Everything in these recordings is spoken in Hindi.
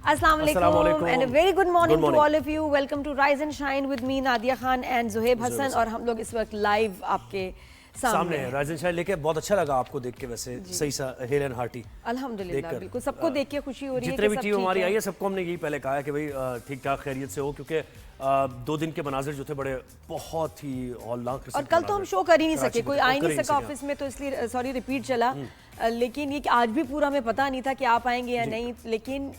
Assalamu alaikum and a very good morning to all of you. Welcome to Rise and Shine with me Nadia Khan and Zohaib Hassan और हम लोग इस वक्त लाइव आपके सामने हैं। राइज एंड शाइन लेके बहुत अच्छा लगा आपको देख के, वैसे सही सा हेल एंड हार्टी। अल्हम्दुलिल्लाह, बिल्कुल सबको देख के खुशी हो रही है। जितने भी टीम हमारी आई है सबको हमने यही पहले कहा है कि भाई ठीक ठाक खैरियत से हो, क्योंकि 2 दिन के मनाजिर जो थे बड़े बहुत ही हौलनाक और कल तो हम शो कर ही नहीं सके, कोई आ ही नहीं सका ऑफिस में, तो इसलिए सॉरी रिपीट चला। लेकिन ये कि आज भी पूरा हमें पता नहीं था कि आप आएंगे या नहीं, लेकिन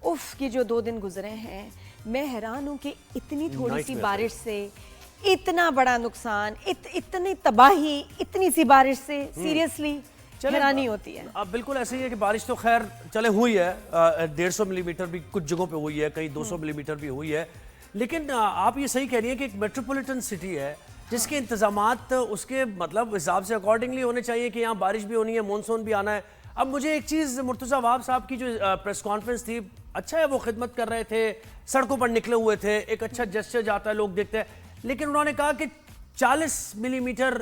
उफ की जो 2 दिन गुजरे हैं, मैं हैरान हूँ कि इतनी थोड़ी सी बारिश से इतना बड़ा नुकसान, इतनी तबाही, इतनी सी बारिश से सीरियसली हैरानी होती है। अब बिल्कुल ऐसे ही है कि बारिश तो खैर चले हुई है, 150 मिलीमीटर भी कुछ जगहों पे हुई है, कहीं 200 मिलीमीटर भी हुई है। लेकिन आप ये सही कह रही हैं कि एक मेट्रोपॉलिटन सिटी है जिसके इंतजामात उसके मतलब हिसाब से अकॉर्डिंगली होने चाहिए कि यहाँ बारिश भी होनी है, मानसून भी आना है। अब मुझे एक चीज़ मुर्तज़ा वाब साहब की जो प्रेस कॉन्फ्रेंस थी, अच्छा है वो खिदमत कर रहे थे, सड़कों पर निकले हुए थे, एक अच्छा जेस्चर जाता है, लोग देखते हैं। लेकिन उन्होंने कहा कि 40 मिलीमीटर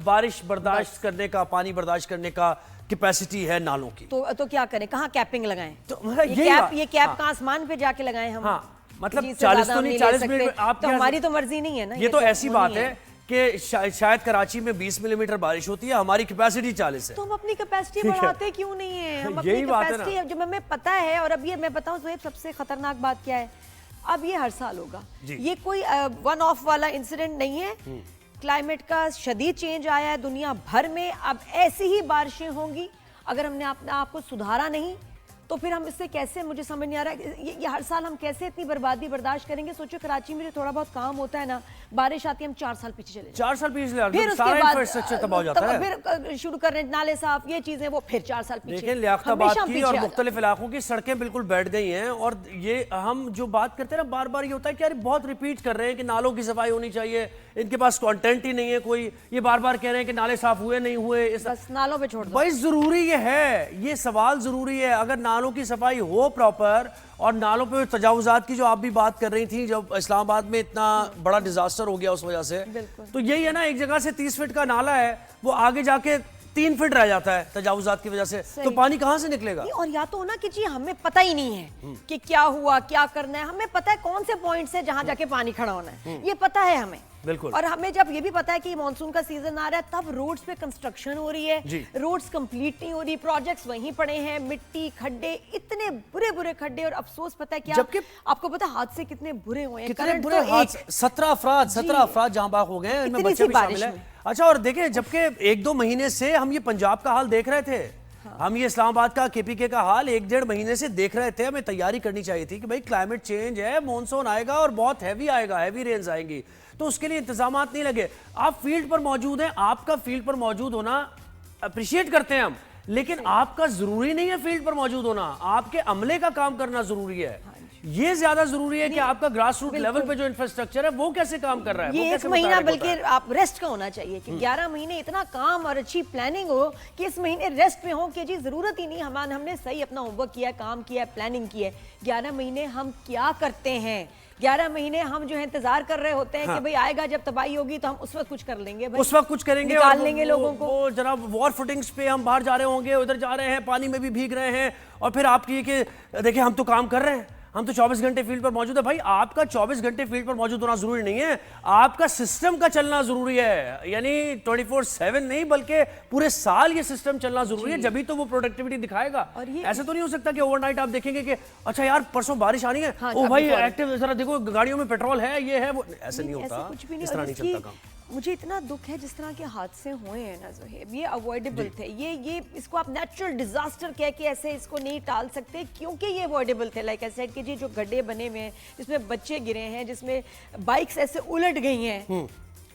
बारिश बर्दाश्त करने का, पानी बर्दाश्त करने का कैपेसिटी है नालों की। तो क्या करें, कहाँ कैपिंग लगाएं? तो ये कैप कहाँ आसमान पे जाके लगाएं हम? मतलब 40 तो नहीं, 40 मिनट आप तो हमारी तो मर्जी नहीं है ना। ये तो ऐसी बात है कि शायद कराची में 20 मिलीमीटर बारिश होती है, हमारी कैपेसिटी 40 है। तो हम अपनी कैपेसिटी बढ़ाते क्यों नहीं है? हम अपनी कैपेसिटी जब हमें पता है, और अब ये मैं बताऊं तो सबसे खतरनाक बात क्या है, अब ये हर साल होगा, ये कोई वन ऑफ वाला इंसिडेंट नहीं है। क्लाइमेट का शदीद चेंज आया है दुनिया भर में, अब ऐसी ही बारिशें होंगी। अगर हमने अपने आप को सुधारा नहीं तो फिर हम इससे कैसे, मुझे समझ नहीं आ रहा है ये हर साल हम कैसे इतनी बर्बादी बर्दाश्त करेंगे। सोचो कराची में जो थोड़ा बहुत काम होता है ना, बारिश आती है हम 4 साल पीछे चले, 4 साल पीछे, फिर उसके बाद फिर शुरू कर रहे नाले साफ, ये चीजें, वो फिर 4 साल पीछे। लेकिन लियाकताबाद की और मुख्तलिफ इलाकों की सड़कें बिल्कुल बैठ गई हैं। और ये हम जो बात करते हैं ना, बार बार ये होता है कि यार बहुत रिपीट कर रहे हैं कि नालों की सफाई होनी चाहिए, इनके पास कंटेंट ही नहीं है कोई, ये बार बार कह रहे हैं कि नाले साफ हुए नहीं हुए, बस नालों पे छोड़ दो। भाई जरूरी ये है, ये सवाल जरूरी है। अगर नालों की सफाई हो प्रॉपर, और नालों पे तजावुजात की जो आप भी बात कर रही थी, जब इस्लामाबाद में इतना बड़ा डिजास्टर हो गया उस वजह से, तो यही है ना, एक जगह से 30 फीट का नाला है, वो आगे जाके 3 फीट रह जाता है तजावुजात की वजह से, तो पानी कहां से निकलेगा? और या तो ना कि जी हमें पता ही नहीं है कि क्या हुआ, क्या करना है। हमें पता है कौन से पॉइंट्स है जहां जाके पानी खड़ा होना है, ये पता है हमें बिल्कुल। और हमें जब ये भी पता है कि मानसून का सीजन आ रहा है, तब रोड्स पे कंस्ट्रक्शन हो रही है, रोड्स कंप्लीट नहीं हो रही, प्रोजेक्ट्स वहीं पड़े हैं, मिट्टी, खड्डे, इतने बुरे बुरे खड्डे। और अफसोस पता है क्या, जबकि आपको पता है हादसे कितने बुरे हुए हैं, कितने बुरे हादसे, 17 अफराद जहां बाग हो गए हैं, इनमें बच्चे भी शामिल हैं। अच्छा, और देखिए जबकि 1-2 महीने से हम ये पंजाब का हाल देख रहे थे, हम ये इस्लामाबाद का, KPK का हाल 1-1.5 महीने से देख रहे थे। हमें तैयारी करनी चाहिए थी कि भाई क्लाइमेट चेंज है, मॉनसून आएगा और बहुत हैवी आएगा, हैवी रेन्स आएंगी, तो उसके लिए इंतजामात नहीं लगे। आप फील्ड पर मौजूद हैं, आपका फील्ड पर मौजूद होना अप्रिशिएट करते हैं हम, लेकिन आपका जरूरी नहीं है फील्ड पर मौजूद होना, आपके अमले का काम करना जरूरी है। ये ज्यादा जरूरी है कि आपका ग्रास रूट लेवल पे जो इंफ्रास्ट्रक्चर है वो कैसे काम कर रहा है। ये 1 महीना बल्कि आप रेस्ट का होना चाहिए कि 11 महीने इतना काम और अच्छी प्लानिंग हो कि इस महीने रेस्ट में हो कि जी जरूरत ही नहीं, हमने सही अपना होमवर्क किया, काम किया, प्लानिंग की है। 11 महीने हम क्या करते हैं? 11 महीने हम जो है इंतजार कर रहे होते हैं कि भाई आएगा जब तबाही होगी तो हम उस वक्त कुछ कर लेंगे, उस वक्त कुछ करेंगे, निकाल लेंगे लोगों को। वो जनाब वॉर फुटिंग्स पे हम बाहर जा रहे होंगे, उधर जा रहे हैं, पानी में भी भीग रहे हैं, और फिर आप ये कि देखिए हम तो काम कर रहे हैं, हम तो 24 घंटे फील्ड पर मौजूद है। भाई आपका 24 घंटे फील्ड पर मौजूद होना जरूरी नहीं है, आपका सिस्टम का चलना जरूरी है, यानी 24/7 नहीं बल्कि पूरे साल ये सिस्टम चलना जरूरी है, जभी तो वो प्रोडक्टिविटी दिखाएगा। और ये ऐसे तो नहीं हो सकता कि ओवरनाइट आप देखेंगे कि अच्छा यार परसों बारिश आनी है, ओ भाई एक्टिव जरा देखो गाड़ियों में पेट्रोल है, ये है वो, ऐसे नहीं होता, इस तरह नहीं चलता काम। मुझे इतना दुख है जिस तरह के हादसे हुए हैं ना ज़ोहैब, ये अवॉइडेबल थे, ये इसको आप नेचुरल डिजास्टर कह के ऐसे इसको नहीं टाल सकते, क्योंकि ये अवॉइडेबल थे। लाइक आई सेड कि जी जो गड्ढे बने हुए हैं, जिसमें बच्चे गिरे हैं, जिसमें बाइक्स ऐसे उलट गई हैं,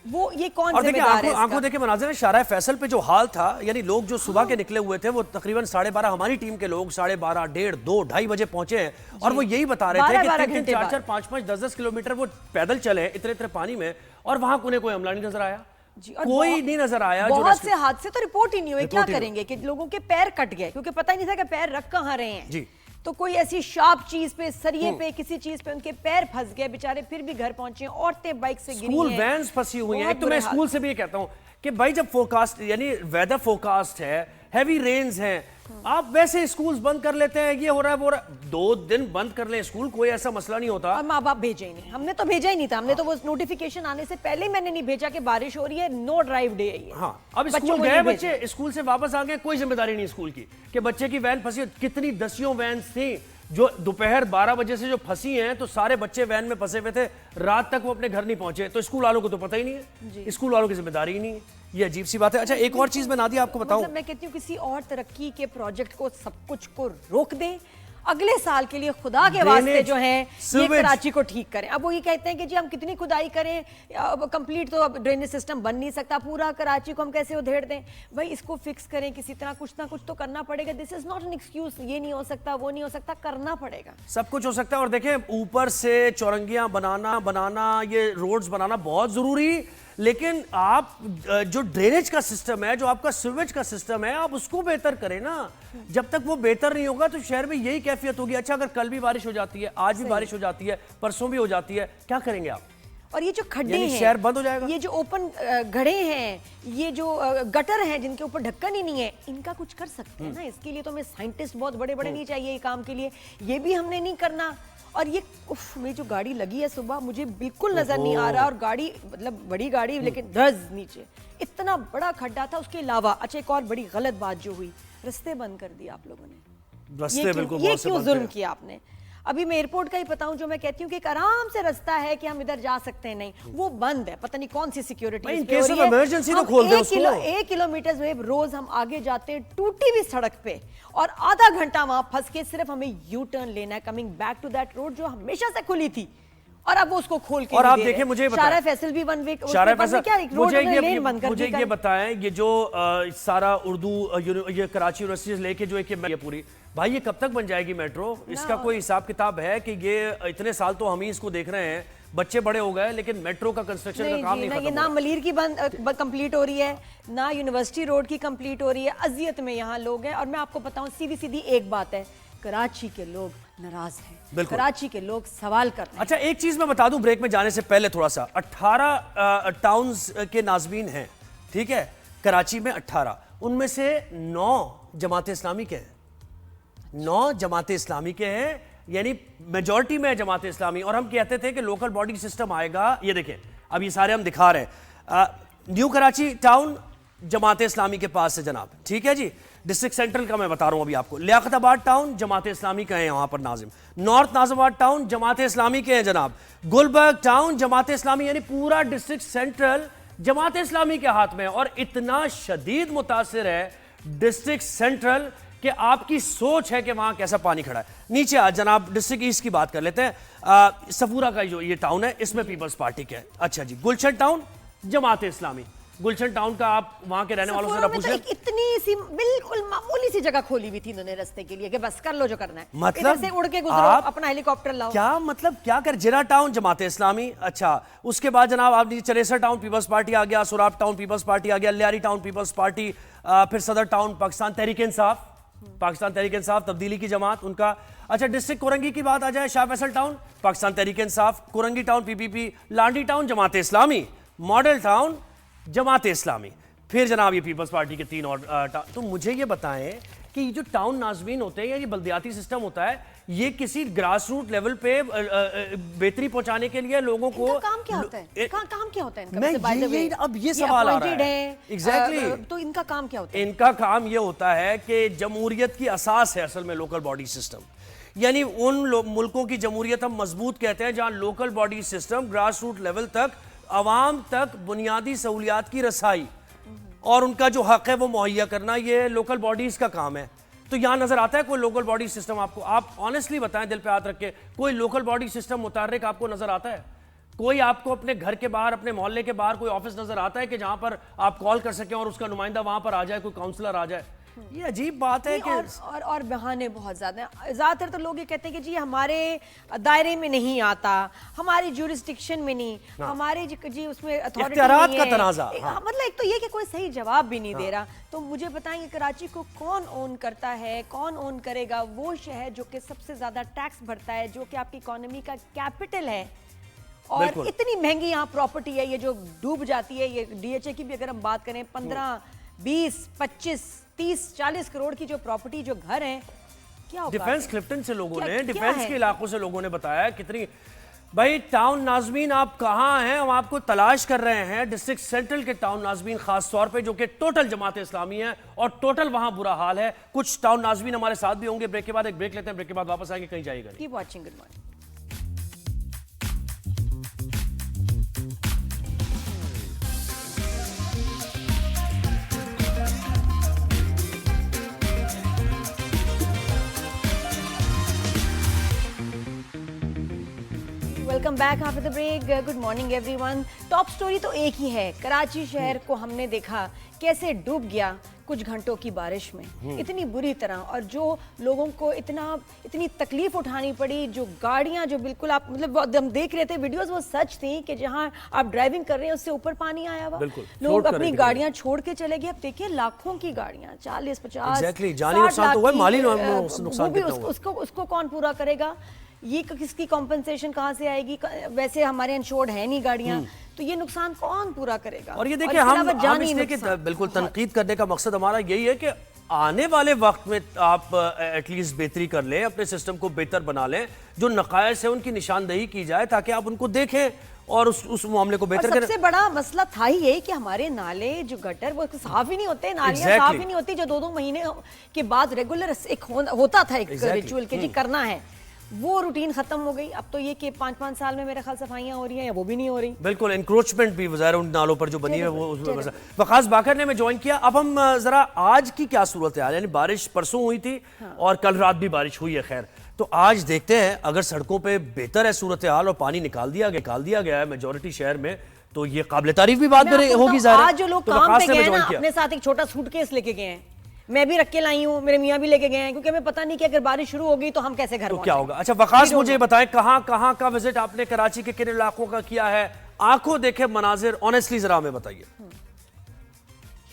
वो ये कौन जिम्मेदार है? आंखों देखे मनाज़िर, शाहराह फैसल पे जो हाल था, यानी लोग जो सुबह के निकले हुए थे वो तकरीबन 12:30, हमारी टीम के लोग 12:30, 1:30, 2, 2:30 बजे पहुंचे हैं, और वो यही बता रहे थे कि 3-3, 4-4, 5-5, 10-10 किलोमीटर वो पैदल चले इतने पानी में, और वहां उन्हें कोई हमला नहीं नजर आया, कोई नहीं नजर आया। बहुत से हादसे तो रिपोर्ट ही नहीं हुए, क्या करेंगे कि लोगों के पैर कट गए क्योंकि पता ही नहीं था कि पैर रख कहां रहे हैं। तो कोई ऐसी शार्प चीज पे, सरिये पे, किसी चीज पे उनके पैर फंस गए, बेचारे फिर भी घर पहुंचे। औरतें बाइक से गिरी हैं, स्कूल वैन्स फंसी हुई हैं। तो मैं स्कूल से भी ये कहता हूं कि भाई जब फोरकास्ट यानी वेदर फोरकास्ट है, हैवी रेन्स हैं, आप वैसे स्कूल्स बंद कर लेते हैं, ये हो रहा है वो रहा है। 2 दिन बंद कर ले स्कूल, कोई ऐसा मसला नहीं होता। और माँ बाप भेजे ही नहीं, हमने तो भेजा ही नहीं था, हमने तो वो नोटिफिकेशन आने से पहले ही मैंने नहीं भेजा कि बारिश हो रही है, नो ड्राइव डे है ये। हाँ, अब स्कूल गए बच्चे, स्कूल से वापस आ गए, कोई जिम्मेदारी नहीं स्कूल की कि बच्चे की वैन फंसी। कितनी दसियों वैन थी जो दोपहर 12 बजे से जो फंसी हैं, तो सारे बच्चे वैन में फंसे हुए थे, रात तक वो अपने घर नहीं पहुंचे। तो स्कूल वालों को तो पता ही नहीं है, स्कूल वालों की जिम्मेदारी ही नहीं है। ये अजीब सी बात है। अच्छा, एक और चीज मैं नादिया आपको बताऊं, मतलब मैं कहती हूँ किसी और तरक्की के प्रोजेक्ट को, सब कुछ को रोक दें, अगले साल के लिए खुदा के वास्ते जो है ये कराची को ठीक करें। अब वो ये कहते हैं कि जी हम कितनी खुदाई करें, कंप्लीट तो अब ड्रेनेज सिस्टम बन नहीं सकता, पूरा कराची को हम कैसे उधेड़ दें। भाई इसको फिक्स करें किसी तरह, कुछ ना कुछ तो करना पड़ेगा। This is not an excuse, ये नहीं हो सकता, वो नहीं हो सकता, करना पड़ेगा। सब कुछ हो सकता है। और देखें, ऊपर से चौरंगियां बनाना, ये रोड्स बनाना बहुत जरूरी, लेकिन आप जो ड्रेनेज का सिस्टम है, जो आपका सीवेज का सिस्टम है, आप उसको बेहतर करें ना। जब तक वो बेहतर नहीं होगा तो शहर में यही कैफियत होगी। अच्छा, अगर कल भी बारिश हो जाती है, आज भी बारिश हो जाती है, परसों भी हो जाती है, क्या करेंगे आप? और ये जो खड्डे हैं, शहर बंद हो जाएगा। ये जो ओपन गड्ढे हैं, ये जो गटर हैं जिनके ऊपर ढक्कन ही नहीं है, इनका कुछ कर सकते हैं ना। इसके लिए तो हमें साइंटिस्ट बहुत बड़े बड़े नहीं चाहिए ये काम के लिए, ये भी हमने नहीं करना। और ये मेरी जो गाड़ी लगी है सुबह, मुझे बिल्कुल नजर नहीं आ रहा, और गाड़ी मतलब बड़ी गाड़ी लेकिन ड्रज नीचे, इतना बड़ा खड्डा था। उसके अलावा अच्छा एक और बड़ी गलत बात जो हुई, रास्ते बंद कर दिए आप लोगों ने। रास्ते बिल्कुल ये क्यों जुल्म किया आपने? अभी मैं एयरपोर्ट का ही बताऊं, जो मैं कहती हूँ कि एक आराम से रास्ता है कि हम इधर जा सकते हैं, नहीं वो बंद है। पता नहीं कौन सी सिक्योरिटी इमरजेंसी तो खोल दे उसको। 1 किलोमीटर रोज हम आगे जाते हैं टूटी हुई सड़क पे, और आधा घंटा वहां फंस के सिर्फ हमें यू टर्न लेना है, coming back to that road जो हमेशा से खुली थी, और अब वो उसको खोल के। और आप देखिए, मुझे शारा फैसल भी वन वे, मुझे ये बताएं, ये जो सारा उर्दू ये कराची यूनिवर्सिटी से लेके जो ये पूरी, भाई ये कब तक बन जाएगी मेट्रो? इसका कोई हिसाब किताब है कि ये इतने साल तो हम ही इसको देख रहे हैं, बच्चे बड़े हो गए, लेकिन मेट्रो का कंस्ट्रक्शन का काम नहीं खत्म हो रहा। ना मलीर की कंप्लीट हो रही है, ना यूनिवर्सिटी रोड की कंप्लीट हो रही है। अजियत में यहाँ लोग हैं। और मैं आपको बताऊं, सीधी सीधी एक बात है, कराची के लोग नाराज हैं, कराची के लोग सवाल कर रहे हैं। अच्छा, एक चीज मैं बता दूं ब्रेक में जाने से पहले थोड़ा सा, 18 टाउन्स के नाजमीन हैं, ठीक है, कराची में 18, उनमें से 9 जमात इस्लामी के हैं, 9 जमात इस्लामी के हैं, यानी मेजॉरिटी में है जमात इस्लामी। और हम कहते थे कि लोकल बॉडी सिस्टम आएगा, ये देखें अब ये सारे हम दिखा रहे हैं। न्यू कराची टाउन जमात इस्लामी के पास है जनाब, ठीक है जी। डिस्ट्रिक्ट सेंट्रल का मैं बता रहा हूं अभी आपको। लियाकताबाद टाउन जमात इस्लामी का है यहां पर नाजिम। नॉर्थ नाजिबाबाद टाउन जमात इस्लामी के हैं जनाब। गुलबर्ग टाउन जमात इस्लामी, यानी पूरा डिस्ट्रिक्ट सेंट्रल जमात इस्लामी के हाथ में। और इतना शदीद मुतासिर है डिस्ट्रिक्ट सेंट्रल कि आपकी सोच है कि वहां कैसा पानी खड़ा है। नीचे आज जनाब डिस्ट्रिक्ट ईस्ट की बात कर लेते हैं। सफूरा का जो ये टाउन है, इसमें पीपल्स पार्टी के है। अच्छा जी, गुलशन टाउन जमात इस्लामी। गुलशन टाउन का आप वहां के रहने वालों से जरा पूछें। इतनी सी बिल्कुल मामूली सी जगह खोली हुई थी इन्होंने रास्ते के लिए कि बस कर लो जो करना है, मतलब इधर से उड़ के गुजरो, अपना हेलीकॉप्टर लाओ। क्या मतलब क्या कर? जिरा टाउन जमात इस्लामी। अच्छा, उसके बाद जनाब आप चलेसर टाउन पीपल्स पार्टी आ गया, सुराब टाउन पीपल्स पार्टी आ गया, लियारी टाउन पीपल्स पार्टी, फिर सदर टाउन पाकिस्तान तहरीक इंसाफ, पाकिस्तान तहरीक इंसाफ तब्दीली की जमात उनका। अच्छा, डिस्ट्रिक्ट कोरंगी की बात आ जाए, Shah Faisal town Pakistan Tehreek Insaf, Korangi town PPP, Landhi town Jamaat Islami, model town Jamaat Islami, फिर जनाब ये पीपल्स पार्टी के 3 और। तो मुझे ये बताएं कि ये जो टाउन नाजमीन होते हैं या ये बल्दियाती सिस्टम होता है, ये किसी ग्रास रूट लेवल पे बेहतरी पहुंचाने के लिए लोगों को काम क्या होता है? काम क्या होता है इनका? अब ये सवाल आ रहा है। एग्जैक्टली, तो इनका काम क्या होता है? इनका काम ये होता है कि जमहूरियत की असास है असल में लोकल बॉडी सिस्टम, यानी उन मुल्कों की जमहूरियत हम मजबूत कहते हैं जहां local body system grass root level तक अवाम तक बुनियादी सहूलियात की रसाई और उनका जो हक है वो मुहैया करना, ये लोकल बॉडीज का काम है। तो यहां नजर आता है कोई लोकल बॉडी सिस्टम आपको? आप ऑनेस्टली बताएं, दिल पे हाथ रख के, कोई लोकल बॉडी सिस्टम मुतारिक आपको नजर आता है? कोई आपको अपने घर के बाहर, अपने मोहल्ले के बाहर कोई ऑफिस नजर आता है कि जहां पर आप कॉल कर सकें और उसका नुमाइंदा वहां पर आ जाए, कोई काउंसलर आ जाए? ये अजीब बात है कि और बहाने बहुत ज्यादा हैं। ज्यादातर तो लोग ये कहते हैं कि जी हमारे दायरे में नहीं आता, हमारी ज्यूरिसडिक्शन में नहीं, हमारे जी उसमें अथॉरिटी नहीं है। तनाज़ा, मतलब एक तो ये कि कोई सही जवाब भी नहीं दे रहा। तो मुझे बताएंगे कराची को कौन ओन करता है, कौन ओन करेगा? वो शहर जो कि सबसे ज्यादा टैक्स भरता है, जो कि आपकी इकोनॉमी का कैपिटल है, और इतनी महंगी यहाँ प्रॉपर्टी है, ये जो डूब जाती है। ये DHA की भी अगर हम बात करें, 15, 20, 25 30-40 करोड़ की जो प्रॉपर्टी, जो घर है, क्या औकात डिफेंस है? क्लिफ्टन से लोगों क्या- ने, क्या डिफेंस है? के इलाकों से लोगों ने बताया कितनी। भाई टाउन नाजमीन आप कहाँ हैं, हम आपको तलाश कर रहे हैं। डिस्ट्रिक्ट सेंट्रल के टाउन नाजमीन खास तौर पे, जो कि टोटल जमात इस्लामी है और टोटल वहां बुरा हाल है। कुछ टाउन नाजमीन हमारे साथ भी होंगे। ब्रेक के बाद एक ब्रेक लेते हैं, ब्रेक के बाद वापस आएंगे, कहीं जाएगा नहीं। Keep watching, good morning. Welcome back after the break. Good morning everyone. Top story तो एक ही है, कराची शहर को हमने देखा कैसे डूब गया कुछ घंटों की बारिश में, इतनी बुरी तरह, और जो लोगों को इतनी तकलीफ उठानी पड़ी। जो गाड़ियां जो बिल्कुल आप मतलब हम देख रहे थे वीडियोस, वो सच थी कि जहां आप ड्राइविंग कर रहे हैं उससे ऊपर पानी आया हुआ, लोग अपनी गाड़ियां छोड़ के चले गए। अब देखिए लाखों की गाड़ियां, 40-50 जानी नुकसान तो हुआ, माली नुकसान कितना हुआ? उसको कौन पूरा करेगा? ये किसकी कॉम्पनसेशन कहाँ से आएगी? वैसे हमारे इंश्योर्ड है नहीं गाड़ियां, तो ये नुकसान कौन पूरा करेगा? और ये देखिए हम इसलिए कि बिल्कुल तनकीद करने का मकसद हमारा यही है कि आने वाले वक्त में आप एटलीस्ट बेहतरी कर लें, अपने सिस्टम को बेहतर बना लें, जो नकायस है उनकी निशानदेही की जाए ताकि आप उनको देखें और उस मामले को बेहतर करें। सबसे बड़ा मसला था ही ये कि हमारे नाले जो गटर वो साफ ही नहीं होते, नालियां साफ ही नहीं होती, जो 2-2 महीने के बाद रेगुलर एक होता था एक रिचुअल के जी करना है, वो रूटीन खत्म हो गई। अब तो ये कि 5-5 साल में मेरे ख्याल सफाइयां हो रही हैं या वो भी नहीं हो रही। बिल्कुल इंक्रोचमेंट भी वज़ाहिर उन नालों पर जो बनी है वो उसमें वकास बाकर ने हमें ज्वाइन किया। अब हम जरा आज की क्या सूरत है, यानी बारिश परसों हुई थी और कल रात भी बारिश हुई है। खैर तो आज देखते हैं अगर सड़कों पे बेहतर है सूरत हाल और पानी निकाल दिया गया है मेजोरिटी शहर में, तो ये काबिल तारीफ भी बात होगी। आज जो लोग काम पे गए ना, अपने साथ एक छोटा सूटकेस लेके गए हैं, मैं भी रख के लाई हूँ, मेरे मियाँ भी लेके गए हैं, क्योंकि हमें पता नहीं कि अगर बारिश शुरू होगी तो हम कैसे घर तो क्या होगा। अच्छा वकास मुझे बताएं, कहाँ का विजिट आपने कराची के किन इलाकों का किया है, आंखों देखे मनाजिर ऑनेस्टली जरा हमें बताइए।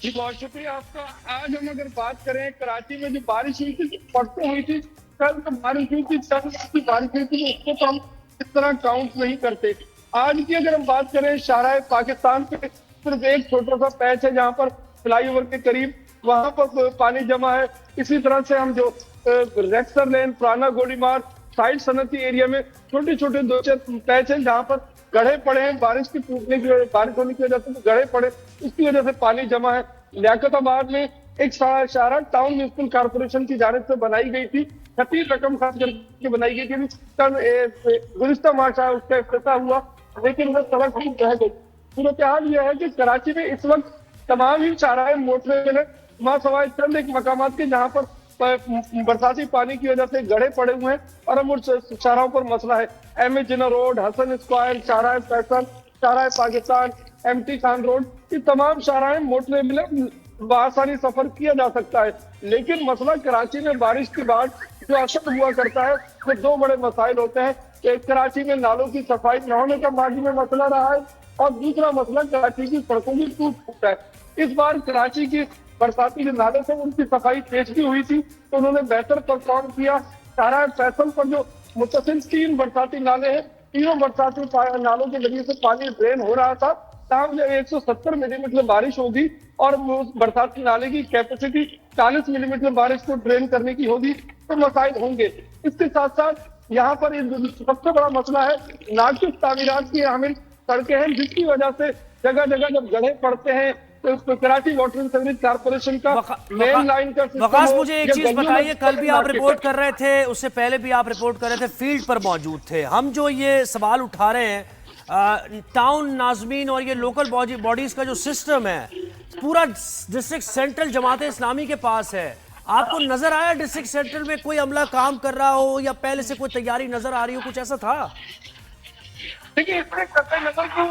जी बहुत शुक्रिया आपका। आज हम अगर बात करें कराची में जो बारिश हुई थी, परसों हुई थी, कल तो बारिश हुई थी, की बारिश हुई थी, उसको तो हम इस तरह काउंट नहीं करते। आज की अगर हम बात करें, शाहराह पाकिस्तान पे सिर्फ एक छोटा सा पैच है जहाँ पर फ्लाईओवर के करीब वहां पर पानी जमा है। इसी तरह से हम जो रेक्सर लेन, पुराना गोलीमार, साइड सनती एरिया में छोटे छोटे 2-4 पैच हैं जहाँ पर गड्ढे पड़े हैं, बारिश की टूटने की वजह, बारिश होने की वजह से गड्ढे पड़े, इसकी वजह से पानी जमा है। लियाकताबाद में एक शाहरा टाउन म्यूनिसिपल कॉर्पोरेशन की जानिब से बनाई गई थी, 36 रकम खर्च करके बनाई गई थी, गुज़िश्ता माह उसका इफ्तिताह हुआ, लेकिन वो सड़क ही रह गई। सूरत हाल यह है कि कराची में इस वक्त तमाम ही शाहराह मोटरवे में माँ सवाए चंद एक मकामात के जहाँ पर बरसाती पानी की वजह से गड्ढे पड़े हुए हैं, और हम उस शाहराहों पर मसला है। M A Jinnah road, Hasan square, Shahrah Faisal, Shahrah Pakistan, MT Khan road, ये तमाम शाहराह मोटरवे में बआसानी सफर किया जा सकता है। लेकिन मसला कराची में बारिश के बाद जो असर हुआ करता है, वो 2 बड़े मसाइल होते हैं। एक कराची में नालों की सफाई न होने का माजी में मसला रहा है, और दूसरा मसला कराची की सड़कों की टूट है। इस बार कराची की बरसाती जो नाले थे उनकी सफाई तेज भी हुई थी, तो उन्होंने बेहतर परफॉर्म किया। शाहराह फैसल पर जो मुत्तसिल 3 बरसाती नाले हैं, तीनों बरसाती नालों के जरिए से पानी ड्रेन हो रहा था। तब 170 मिलीमीटर बारिश होगी और उस बरसाती नाले की कैपेसिटी 40 मिलीमीटर बारिश को ड्रेन करने की होगी, तो मसाइल होंगे। इसके साथ साथ यहाँ पर सबसे बड़ा मसला है नाकिस तामीरात की हामिल सड़कें हैं, जिसकी वजह से जगह जगह जब गड्ढे पड़ते हैं तो Karachi water and sewerage corporation का मेन लाइन का वकास मुझे एक चीज बताइए, कल भी आप रिपोर्ट कर रहे थे, उससे पहले भी आप रिपोर्ट कर रहे थे, फील्ड पर मौजूद थे। हम जो ये सवाल उठा रहे हैं, टाउन नाजमीन और ये लोकल बॉडीज का जो सिस्टम है पूरा डिस्ट्रिक्ट सेंट्रल जमात इस्लामी के पास है। आपको नजर आया डिस्ट्रिक्ट सेंट्रल में कोई अमला काम कर रहा हो या पहले से कोई तैयारी नजर आ रही हो, कुछ ऐसा था? देखिए इसमें कतई नजर की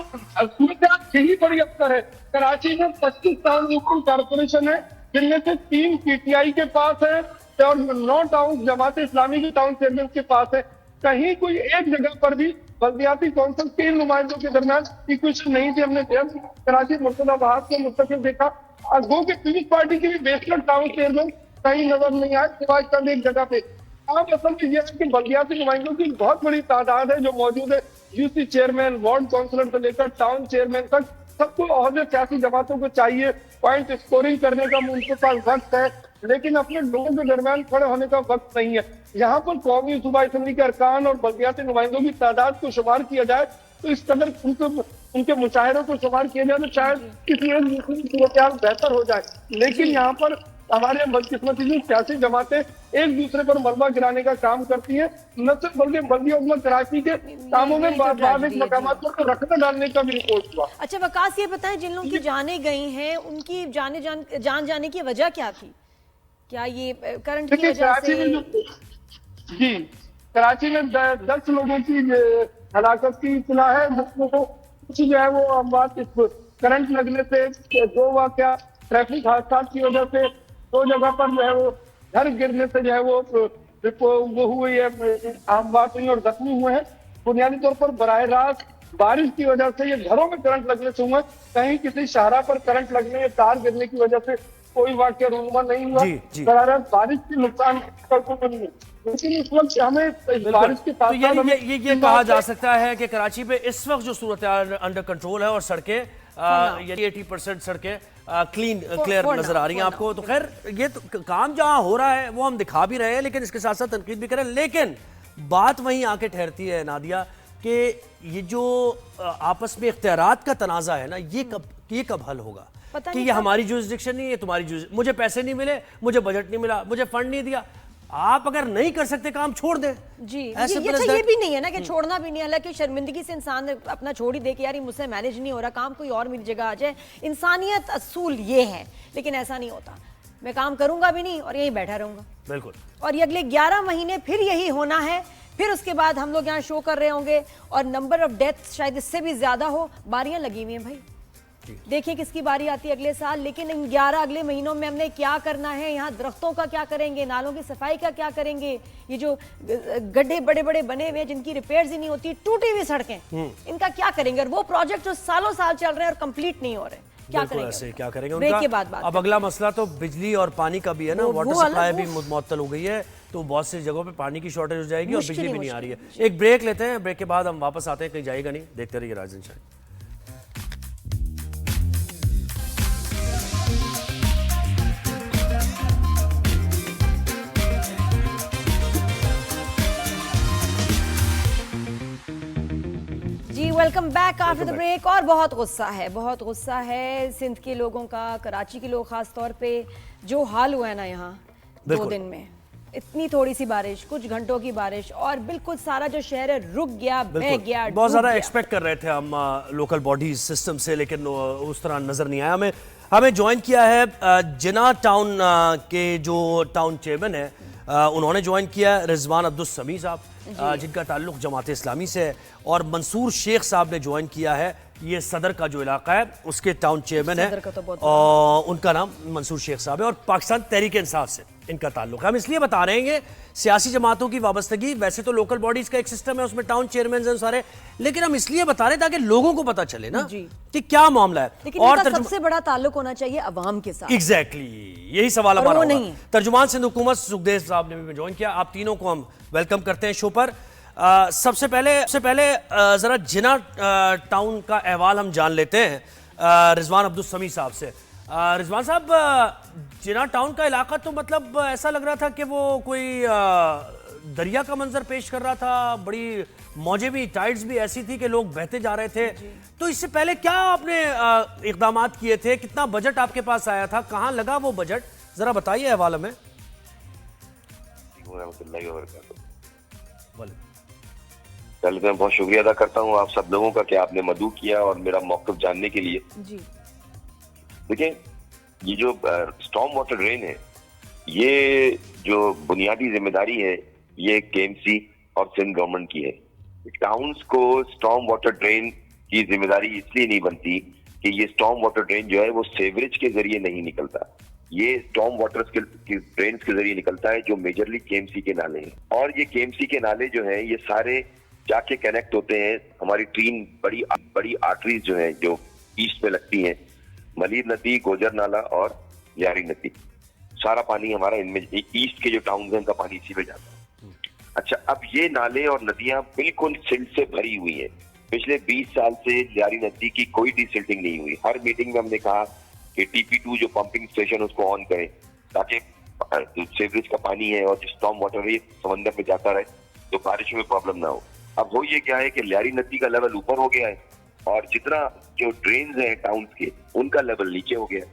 सूरत यही बड़ी अफसर है। कराची में 25 टाउन म्यूनिसिपल कॉर्पोरेशन है, जिनमें से 3 PTI के पास है और 9 टाउन जमात इस्लामी के टाउन चेयरमैन के पास है। कहीं कोई एक जगह पर भी बल्दियाती कौंसिल के नुमाइंदों के दरमियान इक्वेशन नहीं थी। हमने कराची मुर्तदाबाद को मुस्तकिल देखा, और गो के पीपल्स पार्टी की भी बेसमेंट टाउन चेयरमैन कहीं नजर नहीं आए, सिवाय चंद एक जगह पे। आप असल में यह है कि बल्दियाती नुमाइंदों की बहुत बड़ी तादाद है जो मौजूद है। UC चेयरमैन, वार्ड काउंसिलर से लेकर टाउन चेयरमैन तक सबको ओहदे सियासी जमातों को चाहिए पॉइंट स्कोरिंग करने का उनके पास वक्त है, लेकिन अपने लोगों के दरमियान खड़े होने का वक्त नहीं है। यहाँ पर कौमी सूबाई असम्बली के अरकान और बल्दियाती नुमाइंदों की तादाद को शुमार किया जाए तो इस कदर उनके मुशाहिरों को शुमार किया जाए तो शायद किसी एक दूसरे की सूरत बेहतर हो जाए। लेकिन यहाँ पर हमारे बदकिस्मती की सियासी जमातें एक दूसरे पर मलबा गिराने का काम करती हैं, न सिर्फ बल्कि बल्दी हुकूमत कराची के कामों में मकामात को रखना डालने का भी रिपोर्ट हुआ। अच्छा वकास, ये बताएं जिन लोगों की जाने गई हैं उनकी जान जाने की वजह क्या थी? क्या ये करंट की वजह से? जी, कराची में 10 लोगों की हलाकत की इत्तला है, जिसमें तो कुछ जो है वो बात करंट लगने से, 2 वाकया ट्रैफिक हादसा की वजह से, 2 जगह पर जो है वो घर गिरने से जो है वो हुई है, आम बात हुई और जख्मी हुए हैं। बुनियादी तौर पर बराह रास्त बारिश की वजह से ये घरों में करंट लगने से हुआ, कहीं किसी शाहरा पर करंट लगने या तार गिरने की वजह से कोई वाकया रूनुमा नहीं हुआ। बराह बारिश की नुकसान नहीं है, लेकिन इस वक्त हमें बारिश के साथ ये कहा जा सकता है कि कराची पे इस वक्त जो सूरत अंडर कंट्रोल है और सड़कें 80% सड़कें क्लियर नजर आ रही हैं आपको। तो खैर ये तो काम जहां हो रहा है वो हम दिखा भी रहे हैं, लेकिन इसके साथ साथ तनकीद भी करें। लेकिन बात वहीं आके ठहरती है नादिया कि ये जो आपस में इख्तियारात का तनाज़ा है ना, ये कब हल होगा कि ये हमारी जुरिसडिक्शन नहीं है, तुम्हारी मुझे पैसे नहीं मिले, मुझे बजट नहीं मिला, मुझे फंड नहीं दिया। आप अगर नहीं कर सकते काम छोड़ दे जी। ये भी नहीं है ना कि छोड़ना भी नहीं, हालांकि शर्मिंदगी से इंसान अपना छोड़ ही दे कि यार मुझसे मैनेज नहीं हो रहा, काम कोई और मेरी जगह आ जाए। इंसानियत असूल ये है, लेकिन ऐसा नहीं होता। मैं काम करूंगा भी नहीं और यहीं बैठा रहूंगा। बिल्कुल। और ये अगले 11 महीने फिर यही होना है, फिर उसके बाद हम लोग यहाँ शो कर रहे होंगे और नंबर ऑफ डेथ शायद इससे भी ज्यादा हो। बारियां लगी हुई हैं भाई, देखिए किसकी बारी आती है अगले साल। लेकिन इन 11 अगले महीनों में हमने क्या करना है? यहाँ दरख्तों का क्या करेंगे, नालों की सफाई का क्या करेंगे, ये जो गड्ढे बड़े बड़े बने हुए जिनकी रिपेयर्स ही नहीं होती, टूटी हुई सड़कें, इनका क्या करेंगे? और वो प्रोजेक्ट जो सालों साल चल रहे हैं और कंप्लीट नहीं हो रहे, क्या करेंगे? ऐसे क्या करेंगे ब्रेक के बाद अब अगला मसला तो बिजली और पानी का भी है ना, वाटर सप्लाई भी मुअत्तल हो गई है, तो बहुत सी जगहों पे पानी की शॉर्टेज हो जाएगी और बिजली भी नहीं आ रही है। एक ब्रेक लेते हैं, ब्रेक के बाद हम वापस आते हैं, कहीं जाएगा नहीं, देखते रहिए Rajan Shah. Welcome back after the break. और बहुत गुस्सा है सिंध के लोगों का, कराची के लोग खास तौर पे। जो हाल हुआ है ना यहाँ 2 दिन में, इतनी थोड़ी सी बारिश, कुछ घंटों की बारिश और बिल्कुल सारा जो शहर है रुक गया, बह गया। बहुत ज्यादा एक्सपेक्ट कर रहे थे हम लोकल बॉडीज सिस्टम से, लेकिन उस तरह नजर नहीं आया। हमें ज्वाइन किया है जिना टाउन के जो टाउन चेयरमैन है, उन्होंने ज्वाइन किया रिजवान अब्दुल समी साहब, जिनका ताल्लुक जमात इस्लामी से है, और मंसूर शेख साहब ने ज्वाइन किया है, ये सदर का जो इलाका है उसके टाउन चेयरमैन है, और उनका नाम मंसूर शेख साहब है, और पाकिस्तान तहरीक इंसाफ से इनका ताल्लुक है। हम इसलिए बता रहे हैं सियासी जमातों की वाबस्तगी, वैसे तो लोकल बॉडीज का एक सिस्टम है, उसमें टाउन चेयरमैन हैं सारे, लेकिन हम इसलिए बता रहे हैं ताकि लोगों को पता चले ना कि क्या मामला है। लेकिन और सबसे बड़ा ताल्लुक होना चाहिए अवाम के साथ। एग्जैक्टली, यही सवाल हमारा होगा। तर्जुमान सिंध हुकूमत सुखदेव साहब ने भी ज्वाइन किया। आप तीनों को हम वेलकम करते हैं शो पर। सबसे पहले जरा जिना टाउन का अहवाल हम जान लेते हैं रिजवान अब्दुल समी साहब से। रिजवान साहब, जिना टाउन का इलाका तो मतलब ऐसा लग रहा था कि वो कोई दरिया का मंजर पेश कर रहा था, बड़ी मौजें भी, टाइड्स भी ऐसी थी कि लोग बहते जा रहे थे। तो इससे पहले क्या आपने इकदाम किए थे? कितना बजट आपके पास आया था? कहाँ लगा वो बजट? जरा बताइए हवाला में। पहले तो मैं बहुत शुक्रिया अदा करता हूँ आप सब लोगों का कि आपने मदऊ किया और मेरा मौक़िफ़ जानने के लिए। देखिए, ये जो स्टॉर्म वाटर ड्रेन है, ये जो बुनियादी जिम्मेदारी है ये केएमसी और सिंध गवर्नमेंट की है। टाउन्स को स्टॉर्म वाटर ड्रेन की जिम्मेदारी इसलिए नहीं बनती कि ये स्टॉर्म वाटर ड्रेन जो है वो सीवरेज के जरिए नहीं निकलता, ये स्टॉर्म वाटर के ड्रेन के जरिए निकलता है, जो मेजरली केएमसी के नाले हैं। और ये केएमसी के नाले जो हैं ये सारे जाके कनेक्ट होते हैं हमारी 3 बड़ी आर्टरीज जो हैं जो ईस्ट में लगती हैं, मलीर नदी, गोजर नाला और यारी नदी। सारा पानी हमारा इनमें, ईस्ट के जो टाउन हैं उनका पानी इसी में जाता है। अच्छा, अब ये नाले और नदियां बिल्कुल सिल्ट से भरी हुई हैं। पिछले 20 साल से यारी नदी की कोई डिसिल्टिंग नहीं हुई। हर मीटिंग में हमने कहा कि TP2 जो पंपिंग स्टेशन उसको ऑन करें, ताकि सीवरेज का पानी है और जो स्टॉर्म वाटर है समंदर में जाता रहे, तो बारिश में प्रॉब्लम ना हो। अब हो ये क्या है कि लियारी नदी का लेवल ऊपर हो गया है और जितना जो ड्रेन्स हैं टाउन्स के, उनका लेवल नीचे हो गया।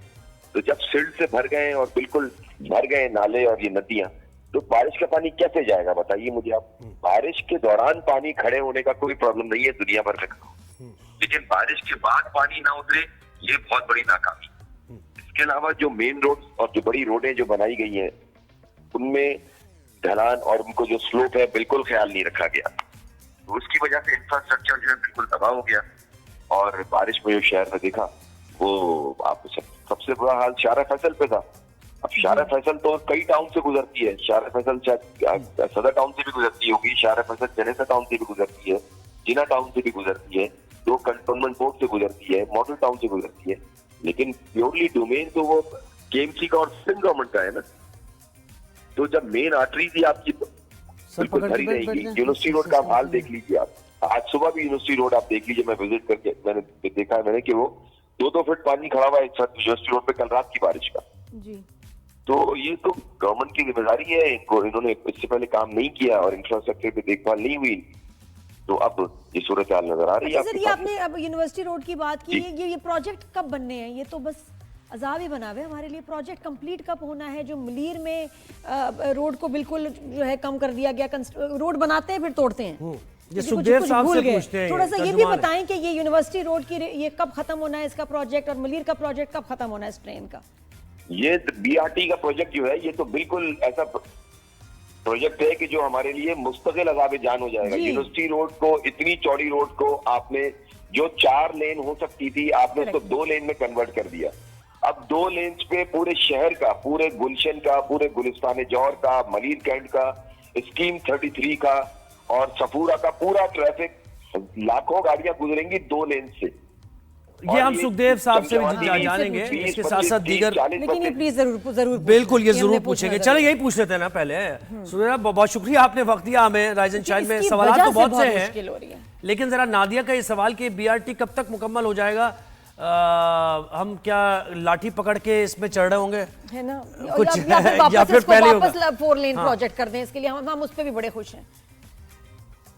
तो जब सिल्ट से भर गए और बिल्कुल भर गए नाले और ये नदियां, तो बारिश का पानी कैसे जाएगा बताइए मुझे आप। बारिश के दौरान पानी खड़े होने का कोई प्रॉब्लम नहीं है दुनिया भर में, लेकिन बारिश के बाद पानी ना उतरे, ये बहुत बड़ी नाकामी। इसके अलावा जो मेन रोड और जो बड़ी रोडें जो बनाई गई हैं, उनमें ढलान और उनको जो स्लोप है बिल्कुल ख्याल नहीं रखा गया, तो उसकी वजह से इंफ्रास्ट्रक्चर जो है बिल्कुल तबाह हो गया। और बारिश में जो शहर में देखा, वो आपको सबसे बुरा हाल शारा फैसल पे था। अब शारा फैसल तो कई टाउन से गुजरती है, शारा फैसल सदर टाउन से भी गुजरती होगी, शारा फैसल जनेसा टाउन से भी गुजरती है, जिना टाउन से भी गुजरती है, 2 कंटोनमेंट बोर्ड से गुजरती है, मॉडल टाउन से गुजरती है, लेकिन प्योरली डोमेन तो वो KMC का और सिंध गवर्नमेंट का है ना। तो जब मेन आर्टरी थी आपकी बिल्कुल भरी रहेगी। यूनिवर्सिटी रोड का आप हाल देख लीजिए आप, आज सुबह भी यूनिवर्सिटी रोड आप देख लीजिए, मैं विजिट करके मैंने देखा है मैंने कि वो 2-2 फीट पानी खड़ा हुआ है यूनिवर्सिटी रोड पे कल रात की बारिश का। जी। तो ये तो गवर्नमेंट की जिम्मेदारी है, इनको इन्होंने इससे पहले काम नहीं किया और इंफ्रास्ट्रक्चर पे देखभाल नहीं हुई, तो अब ये सूरत हाल नजर आ रही है। सर, ये आपने अब यूनिवर्सिटी रोड की बात की, ये प्रोजेक्ट कब बनने हैं? ये तो बस अजाब ही बना हुआ है हमारे लिए। प्रोजेक्ट कंप्लीट कब होना है? जो मलीर में रोड को बिल्कुल जो है कम कर दिया गया, रोड बनाते हैं फिर तोड़ते हैं। ये सुखदेव साहब से पूछते हैं, थोड़ा सा ये भी बताएं कि ये यूनिवर्सिटी रोड की ये कब खत्म होना है इसका प्रोजेक्ट, और मलीर का प्रोजेक्ट कब खत्म होना है इस ट्रेन का? ये BRT का प्रोजेक्ट जो है, ये तो बिल्कुल ऐसा प्रोजेक्ट है कि जो हमारे लिए मुस्तकिल अज़ाब जान हो जाएगा। यूनिवर्सिटी रोड को, इतनी चौड़ी रोड को आपने जो 4 लेन हो सकती थी, आपने उसको 2 लेन में कन्वर्ट कर दिया। अब 2 लेन्स पे पूरे शहर का, पूरे गुलशन का, पूरे गुलिस्तान जौहर का, मलीर कैंट का, स्कीम 33 का और सफूरा का पूरा ट्रैफिक, लाखों गाड़ियां गुजरेंगी 2 लेन से। ये हम सुखदेव साहब से भी जानेंगे, इसके साथ साथ दीगर, लेकिन ये प्लीज जरूर बिल्कुल ये जरूर पूछेंगे। चलो यही पूछ लेते हैं ना पहले। सुखदेव, बहुत शुक्रिया, आपने वक्त दिया हमें। राइज एंड शाइन में सवाल तो बहुत से हैं, लेकिन जरा नादिया का ये सवाल कि BRT कब तक मुकम्मल हो जाएगा? हम क्या लाठी पकड़ के इसमें चढ़ रहे होंगे, है ना, कुछ या फिर पहले वापस 4 लेन प्रोजेक्ट कर दें? इसके लिए हम उस पर भी बड़े खुश हैं।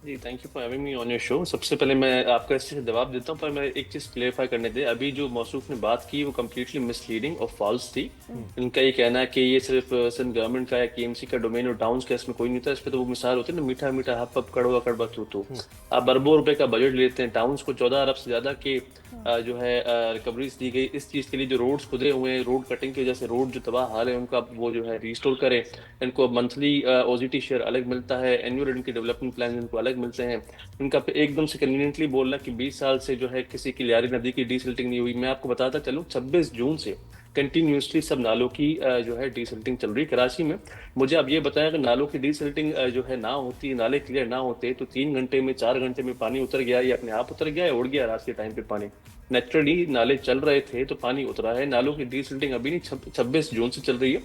जी, thank you for having me on your show. सबसे पहले मैं आपका इस चीज़ से जवाब देता हूँ, पर मैं एक चीज़ क्लेरिफाई करने दे। अभी जो मौसूफ ने बात की वो कम्प्लीटली मिसलीडिंग और फॉल्स थी। इनका ये कहना है कि ये सिर्फ सिंध गवर्नमेंट का या KMC का डोमेन और टाउन्स का, इसमें कोई नहीं था। इस पर तो वो मिसाल होती है ना, मीठा मीठा हप हप कड़वा कड़वा तू। आप अरबों रुपए का बजट लेते हैं, टाउन्स को 14 अरब से ज्यादा के जो है रिकवरीज दी गई इस चीज के लिए। जो रोड्स खुदे हुए हैं रोड कटिंग की वजह से, रोड जो तबाह हाल है उनका वो जो है रिस्टोर करें। इनको मंथली OZT शेयर अलग मिलता है, एनुअल इनके डेवलपमेंट प्लान इनको अलग मिलते हैं। इनका एकदम से कन्वीनियंटली बोलना कि 20 साल से जो है किसी की लियारी नदी की डीसिल्टिंग नहीं हुई। मैं आपको बताता चलूं, 26 जून से कंटिन्यूसली सब नालों की जो है डीसिल्टिंग चल रही कराची में। मुझे अब ये बताया कि नालों की डीसिल्टिंग जो है ना होती, नाले क्लियर ना होते तो 3 घंटे में 4 घंटे में पानी उतर गया, या अपने आप उतर गया या उड़ गया रात के टाइम पे पानी। नेचुरली नाले चल रहे थे तो पानी उतरा है। नालों की डीसिल्टिंग अभी नहीं, 26 जून से चल रही है।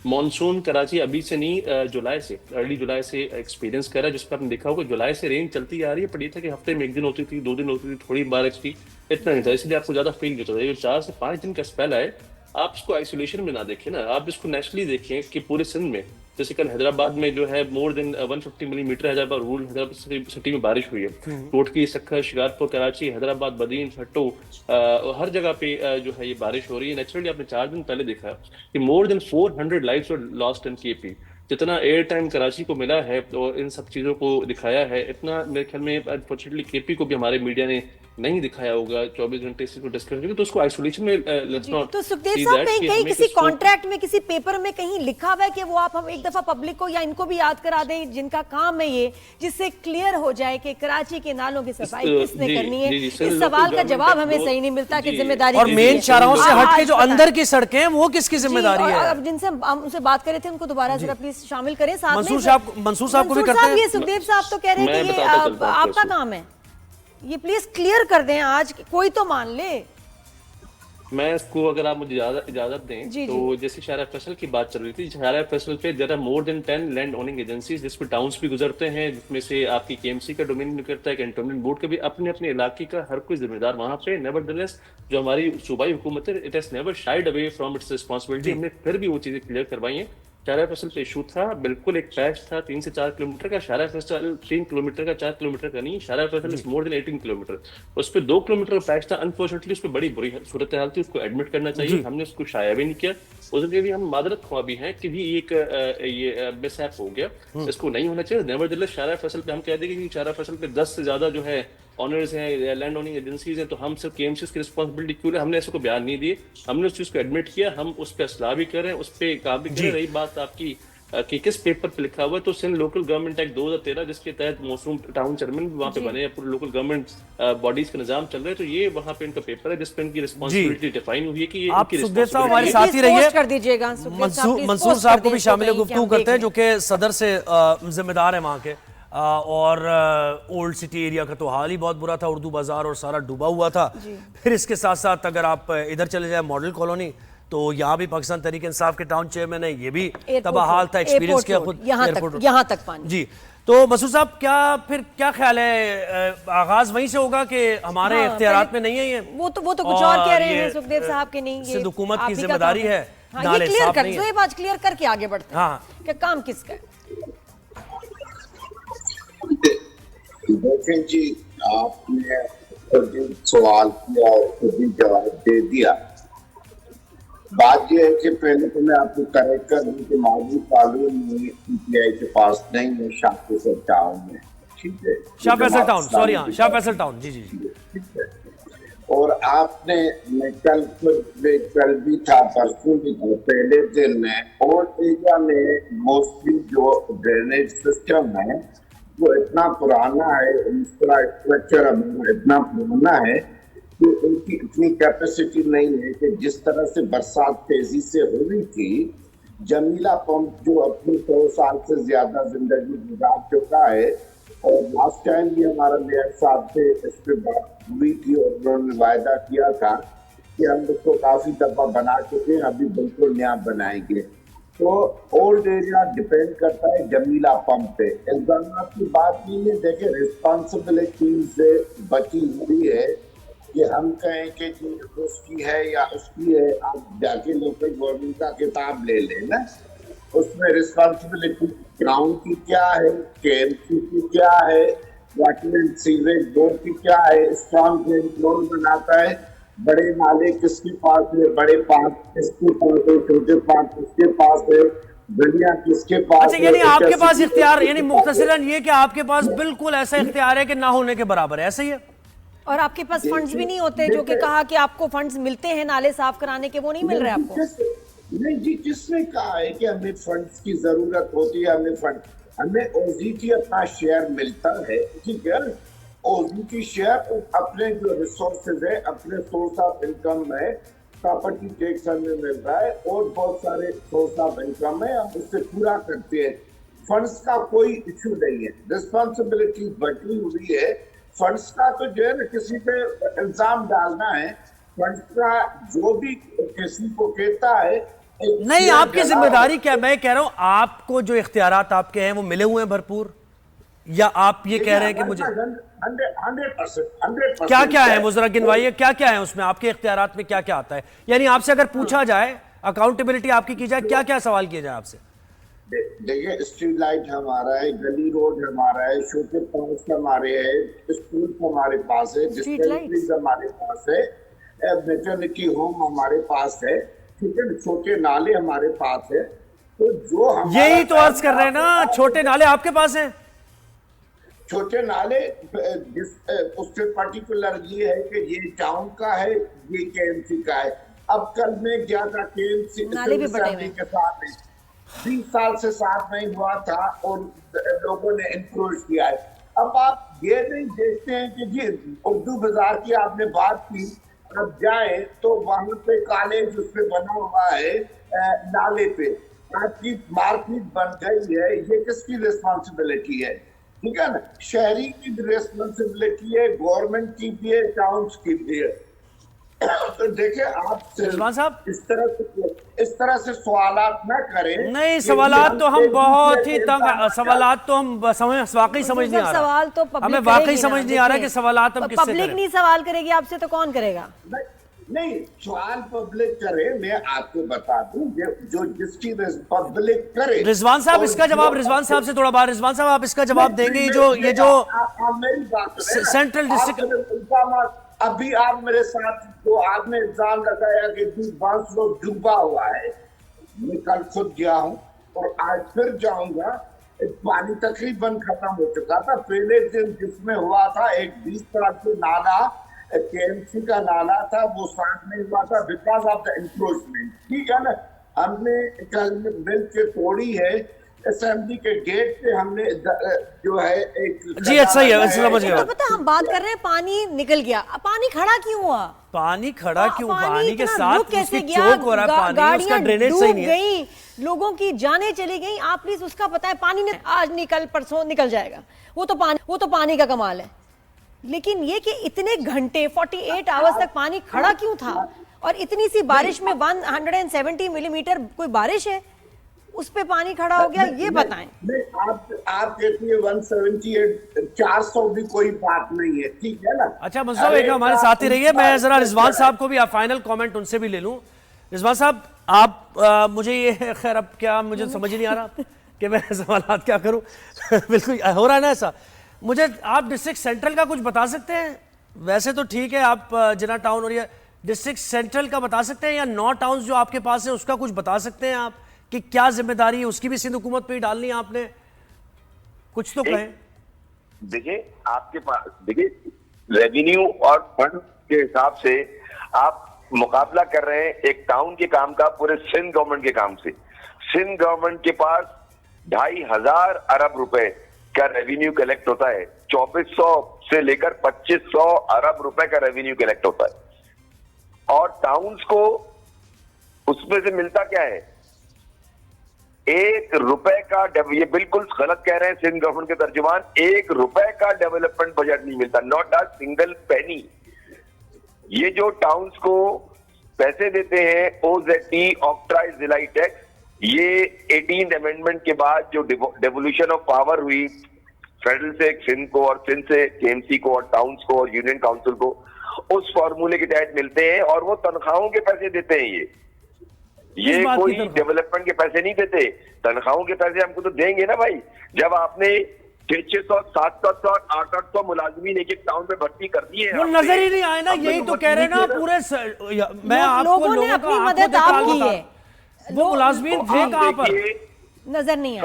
मॉनसून कराची अभी से नहीं, जुलाई से, अर्ली जुलाई से एक्सपीरियंस कर रहा है, जिस पर आपने देखा होगा जुलाई से रेंज चलती आ रही है। पर ये था कि हफ्ते में 1 दिन होती थी, 2 दिन होती थी, थोड़ी बारिश थी, इतना नहीं था, इसलिए आपको ज्यादा फील नहीं होता था। ये 4 से 5 दिन का स्पेल है, आप इसको आइसोलेशन में ना देखें ना, आप इसको नेशनली देखें कि पूरे सिंध में, जैसे कल हैदराबाद में जो है more than 150 millimetre Hyderabad rural Hyderabad city में बारिश हुई है। कोटकी, सक्खर, शिकारपुर, कराची, हैदराबाद, बदीन, छट्टो, हर जगह पे जो है ये बारिश हो रही है। नेचुरली आपने 4 दिन पहले देखा कि more than 400 lives were lost in KP। जितना एयर टाइम कराची को मिला है तो इन सब चीजों को दिखाया है, इतना मेरे ख्याल में अनफॉर्चुनेटली KP को भी हमारे मीडिया ने नहीं दिखाया होगा 24 घंटे से को डिस्कस करके। तो उसको आइसोलेशन में लेट्स नॉट। तो सुखदेव साहब, कहीं किसी कॉन्ट्रैक्ट में, किसी पेपर में कहीं लिखा हुआ है कि वो आप हम एक दफा पब्लिक को या इनको भी याद करा दें जिनका काम है ये, जिससे क्लियर हो जाए कि कराची के नालों की सफाई किसने करनी है? इस सवाल का जवाब हमें सही नहीं मिलता कि जिम्मेदारी, और मेन शाहराहों से हटके जो अंदर की सड़कें हैं वो किसकी जिम्मेदारी है? अब जिनसे हम उनसे बात करे थे उनको दोबारा जरा प्लीज शामिल करें साथ में। मंसूर साहब को भी करते हैं। ये सुखदेव साहब तो कह रहे हैं कि ये आपका काम है, ये प्लीज क्लियर कर दें आज, कोई तो मान ले। मैं इसको, अगर आप मुझे इजाजत दें, जी, तो जैसे शाहरा फैसल की बात चल रही थी, शाहरा फैसल पे there are more than 10 land owning agencies, जिसपे टाउन्स भी गुजरते हैं, जिसमें से आपकी केएमसी का डोमेन निकलता है, कैंटोनमेंट बोर्ड का भी, अपने अपने इलाके का हर कोई जिम्मेदार वहां पे। नेवरदलेस जो हमारी सूबाई हुकूमत है, it has never shied away from its responsibility, हमने फिर भी वो चीजें क्लियर करवाई हैं। शाहरा फैसल पे इशू था, बिल्कुल एक पैच था 3 से 4 किलोमीटर का। शाहरा फैसल 3 किलोमीटर का, 4 किलोमीटर का नहीं, Shahrah Faisal is more than 18 kilometre. उस पे 2 किलोमीटर का पैच था। अनफॉर्चुनेटली उस पर बड़ी बुरी सूरत हाल थी, उसको एडमिट करना चाहिए, हमने उसको शाया भी नहीं किया। उसके लिए हम मादरत ख्वाह भी हैं कि भी ये मिसहैप हो गया, इसको नहीं होना चाहिए। नेवरदलेस शाहरा फैसल पे हम कह देंगे कि शाहरा फैसल पे 10 से ज्यादा जो है ऑनर्स हैं, लैंड ओनिंग एजेंसीज हैं, तो हम सिर्फ केएमसी की रिस्पांसिबिलिटी क्यों है? हमने इसको बयान नहीं दिए, हमने उस चीज को एडमिट किया, हम उस पर असलाह भी कर रहे हैं, उस पर काम भी कर रहे हैं। रही बात आपकी कि किस पेपर पे लिखा हुआ है, तो सिंध लोकल गवर्नमेंट एक्ट 2013 जिसके तहत मौसूम टाउन चेयरमैन भी वहाँ पे बने हैं, पूरे लोकल गवर्नमेंट बॉडीज का निजाम चल रहा है, तो ये वहाँ पे इनका पेपर है जिसपे इनकी रिस्पांसिबिलिटी डिफाइन हुई है कि ये आप तो सुखदेव साहब हमारे साथ ही रहिए, कर दीजिएगा, मंसूर साहब को भी शामिल गुफ्तगू करते हैं जो कि सदर से जिम्मेदार है वहाँ के। और ओल्ड सिटी एरिया का तो हाल ही बहुत बुरा था, उर्दू बाजार और सारा डूबा हुआ था। फिर इसके साथ साथ अगर आप इधर चले जाए मॉडल कॉलोनी, तो यहाँ भी पाकिस्तान तहरीक इंसाफ के टाउन चेयरमैन है, ये भी तबाह हाल था, एक्सपीरियंस किया खुद यहाँ तक पानी। जी, तो मसूद साहब क्या ख्याल है, आगाज वहीं से होगा कि हमारे इख्तियारात में नहीं है ये? वो तो कुछ और कह रहे हैं सुखदेव साहब के, नहीं, सिंध हुकूमत की जिम्मेदारी है, ये क्लियर कर दो, ये बात क्लियर करके आगे बढ़ते हैं। हाँ, कि काम किसका है? देखें जी, आपने खुद ही सवाल किया और खुद ही जवाब दे दिया। बात यह है कि पहले तो मैं आपको करेक्ट कर दूं कि माजी कानून में पीटीआई के पास नहीं है, शाह फैसल टाउन में, ठीक है, शाह फैसल टाउन, सॉरी, हाँ, शाह फैसल टाउन, जी, ठीक है। और आपने, मैं कल भी था, परसों भी था, पहले दिन में ओल्ड एरिया में मोस्टली जो ड्रेनेज सिस्टम है वो इतना पुराना है, इंफ्रास्ट्रक्चर इतना पुराना है कि उनकी इतनी कैपेसिटी नहीं है कि जिस तरह से बरसात तेजी से हो रही थी, जमीला पंप जो अपनी 100 साल से ज्यादा जिंदगी गुजार चुका है, और लास्ट टाइम भी हमारा मेयर साहब से इस पर बात हुई थी और उन्होंने वायदा किया था कि हम उसको काफी दफा बना चुके हैं, अभी बिल्कुल नया बनाएंगे। तो ओल्ड एरिया डिपेंड करता है जमीला पंप पे। इल्जाम की बात नहीं है, देखे रिस्पॉन्सिबिलिटी से बची हुई है कि हम कहें कि उसकी है या उसकी है। आप जाके लोकल गवर्नमेंट का किताब ले लें ना, उसमें रिस्पॉन्सिबिलिटी ग्राउंड की क्या है, केएमसी की क्या है, वाटर एंड सीवरेज बोर्ड की क्या है, स्ट्रॉन्ग ड्रेन कौन बनाता है, बड़े नाले किसके पास है, बड़े पार्क किसके पास है, छोटे पार्क किसके पास है, गलियां किसके पास। अच्छा, यानी आपके पास इख्तियार, यानी मुख्तसरन ये कि आपके पास बिल्कुल ऐसा इख्तियार है कि ना होने के बराबर है, ऐसा ही है? और आपके पास फंड्स भी नहीं होते, जो कि कहा कि आपको फंड्स मिलते हैं नाले साफ कराने के, वो नहीं मिल रहे आपको? नहीं जी, किसने कहा है कि हमें फंड्स की जरूरत होती है? हमें ओजीटी अपना शेयर मिलता है, ठीक है। ओजीटी शेयर अपने जो रिसोर्सेज है, अपने सोर्स ऑफ इनकम है, प्रॉपर्टी टैक्स हमें मिल रहा है और बहुत सारे सोर्स ऑफ इनकम है, हम उससे पूरा करते हैं। फंड्स का कोई इशू नहीं है, रिस्पॉन्सिबिलिटी बटी हुई है। फंड्स का तो जो है ना, किसी पे इल्जाम डालना है, फंड्स का जो भी किसी को कहता है नहीं, आपकी जिम्मेदारी क्या? मैं कह रहा हूं आपको जो इख्तियारात आपके हैं वो मिले हुए हैं भरपूर, या आप ये कह रहे हैं कि मुझे 100% क्या क्या है वो जरा गिनवाइए, क्या क्या है उसमें, आपके इख्तियारात में क्या क्या आता है? यानी आपसे अगर पूछा जाए, अकाउंटेबिलिटी आपकी की जाए, क्या क्या सवाल किए जाए आपसे? देखिए, स्ट्रीट लाइट हमारा है, गली रोड हमारा है, छोटे पार्क हमारे है, स्कूल हमारे पास है, डिस्पेंसरीज हमारे पास है, मैटरनिटी होम हमारे पास है, ठीक है, छोटे नाले हमारे पास है। तो जो यही तो अर्ज कर रहे हैं ना, छोटे नाले आपके पास हैं। छोटे नाले उससे पर्टिकुलर ये है कि ये टाउन का है, ये केएमसी का है। अब कल में गया था केएमसी के साथ, 20 साल से साथ नहीं हुआ था और लोगों ने इंक्रोच किया है। अब आप ये नहीं देखते हैं कि जी उर्दू बाजार की आपने बात की, अब जाए तो वहां पे कॉलेज उसपे बना हुआ है, नाले पे आपकी मार्केट बन गई है, ये किसकी रिस्पॉन्सिबिलिटी है? ठीक है ना, शहरी की रिस्पॉन्सिबिलिटी है, गवर्नमेंट की भी है, टाउन्स की भी है। तो देखिए आप रिजवान साहब, इस तरह से सवालात न करें। नहीं सवालात तो हम बहुत ही तंग, सवालात तो हम वाकई समझ नहीं आ रहा, सवाल तो पब्लिक हमें वाकई समझ नहीं आ रहा कि सवालात हम किससे पब्लिक करें। नहीं सवाल करेगी आपसे तो कौन करेगा? नहीं, सवाल पब्लिक करे, मैं आपको बता दूं जो जिसकी पब्लिक करे। रिजवान साहब इसका जवाब, रिजवान साहब से थोड़ा बात, रिजवान साहब आप इसका जवाब देंगे? ये जो मेरी बात सेंट्रल डिस्ट्रिक्ट, अभी आप मेरे साथ जो आपने इल्जाम लगाया कि बांसलो डूबा हुआ है, मैं कल खुद गया हूं और आज फिर जाऊंगा। पानी तकरीबन खत्म हो चुका था। पहले दिन जिसमें हुआ था एक 20 साल के नाला, केएमसी का नाला था, वो साथ नहीं हुआ था बिकॉज ऑफ द एनक्रोचमेंट। ठीक है ना, हमने कल मिल के तोड़ी है असेंबली के गेट पे, हमने जो है एक जी अच्छा ही है, समझ गया। तो पता हम बात कर रहे हैं पानी निकल गया, अब पानी खड़ा क्यों हुआ? पानी खड़ा क्यों? पानी के इतना साथ रुक कैसे उसकी गया? चोक हो रहा है पानी, उसका ड्रेनेज सही नहीं है, लोगों की जानें चली गई। आप प्लीज उसका पता है, पानी ने आज निकल परसों निकल जाएगा, वो तो पानी का कमाल है। लेकिन ये कि इतने घंटे 48 आवर्स तक पानी खड़ा क्यों था? और इतनी सी बारिश में 170 मिलीमीटर कोई बारिश है, उस पे पानी खड़ा हो गया, ये बताएं। नहीं, आप कहती है 178, 400 भी कोई बात नहीं है, ठीक है ना। अच्छा मंसूर एक हमारे साथ ही रहिए, मैं जरा रिजवान साहब को भी आप फाइनल कमेंट उनसे भी ले लूं। रिजवान साहब आप मुझे ये खैर अब क्या मुझे समझ ही नहीं आ रहा कि मैं सवालात क्या करूं बिल्कुल हो रहा है ना ऐसा। मुझे आप डिस्ट्रिक्ट सेंट्रल का कुछ बता सकते हैं? वैसे तो ठीक है आप जिना टाउन और ये डिस्ट्रिक्ट सेंट्रल का बता सकते हैं, या 9 टाउन्स जो आपके पास है उसका कुछ बता सकते हैं आप कि क्या जिम्मेदारी है उसकी भी सिंध हुकूमत पे ही डालनी है आपने? कुछ तो कहें। देखिए आपके पास, देखिए रेवेन्यू और फंड के हिसाब से आप मुकाबला कर रहे हैं एक टाउन के काम का पूरे सिंध गवर्नमेंट के काम से। सिंध गवर्नमेंट के पास 2,500 अरब रुपए का रेवेन्यू कलेक्ट होता है, 2400 से लेकर 2500 अरब रुपए का रेवेन्यू कलेक्ट होता है। और टाउन्स को उसमें से मिलता क्या है? 1 रुपए का, ये बिल्कुल गलत कह रहे हैं सिंध गवर्नमेंट के तर्जुमान, 1 रुपए का डेवलपमेंट बजट नहीं मिलता, नॉट अ सिंगल पेनी। ये जो टाउन्स को पैसे देते हैं OZT, ऑक्ट्राइज जिलाई टैक्स, ये 18th अमेंडमेंट के बाद जो डेवोल्यूशन ऑफ पावर हुई फेडरल से सिंध को और सिंध से KMC को और टाउन्स को और यूनियन काउंसिल को, उस फॉर्मूले के तहत मिलते हैं और वो तनख्वाहों के पैसे देते हैं। ये कोई डेवलपमेंट के पैसे नहीं देते, तनख्वाहों के पैसे हमको तो देंगे ना भाई। जब आपने 600, 700, 800 मुलाजमीन एक टाउन में भर्ती कर दिए, वो नजर ही नहीं आए ना, यही तो कह रहे हैं ना पूरे मैं आपको लोगों ने अपनी मदद आप की है, वो मुलाजमीन थे कहां पर नजर नहीं आए।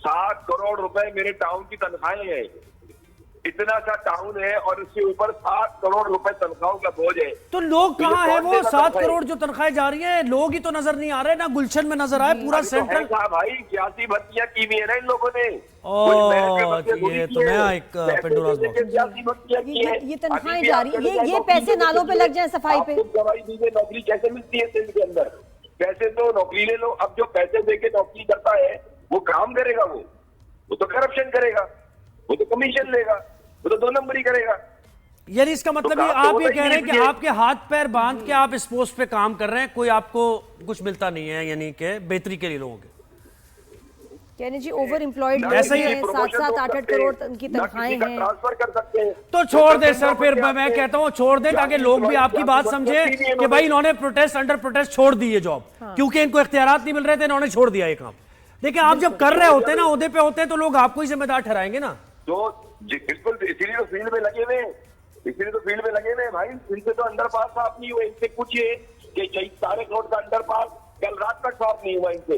7 करोड़ रुपए मेरे टाउन की तनख्वाहें हैं। इतना सा टाउन है और इसके ऊपर 7 करोड़ रुपए तनख्वाहों का बोझ है। तो लोग कहाँ है? वो 7 करोड़ जो तनख्वाहें जा रही हैं, लोग ही तो नजर नहीं आ रहे ना, गुलशन में नजर आए पूरा सेंट्रल। भाई 81 भर्तियां की हुई है ना इन लोगों ने। ये तो नया एक पेंडोरास बॉक्स। ये तनख्वाहें जा रही है, ये पैसे नालों पे लग जाए सफाई पे। गवाही दीजिए, नौकरी कैसे मिलती है सिंध के अंदर? पैसे तो नौकरी ले लो। अब जो पैसे देके नौकरी करता है वो काम करेगा, वो तो करप्शन करेगा, वो तो कमीशन लेगा, वो तो 2 नंबरी करेगा। यानी इसका मतलब ये आप ये कह रहे हैं कि आपके हाथ पैर बांध के आप इस पोस्ट पे काम कर रहे हैं, कोई आपको कुछ मिलता नहीं है, यानी कि बेहतरी के लिए लोगों के कहने जी ओवर एम्प्लॉयड ऐसा ही है। 7-7, 8-8 करोड़ की तनख्वाहें हैं। ट्रांसफर कर सकते हैं तो छोड़ दे सर, फिर मैं कहता हूं छोड़ दे, ताकि लोग भी आपकी बात समझे कि भाई इन्होंने प्रोटेस्ट अंडर प्रोटेस्ट छोड़ दी ये जॉब, क्योंकि इनको इख्तियारात नहीं मिल रहे थे, इन्होंने छोड़ दिया ये काम। देखिए आप जब कर रहे होते हैं ना, ओहदे पे होते हैं, तो लोग आपको ही जिम्मेदार ठहराएंगे ना। तो बिल्कुल, इसीलिए तो फील्ड में लगे हुए भाई। इनसे तो अंडर पास साफ नहीं हुआ। इनसे पूछिए कि 4 करोड़ का अंडर पास कल रात तक साफ नहीं हुआ इनसे।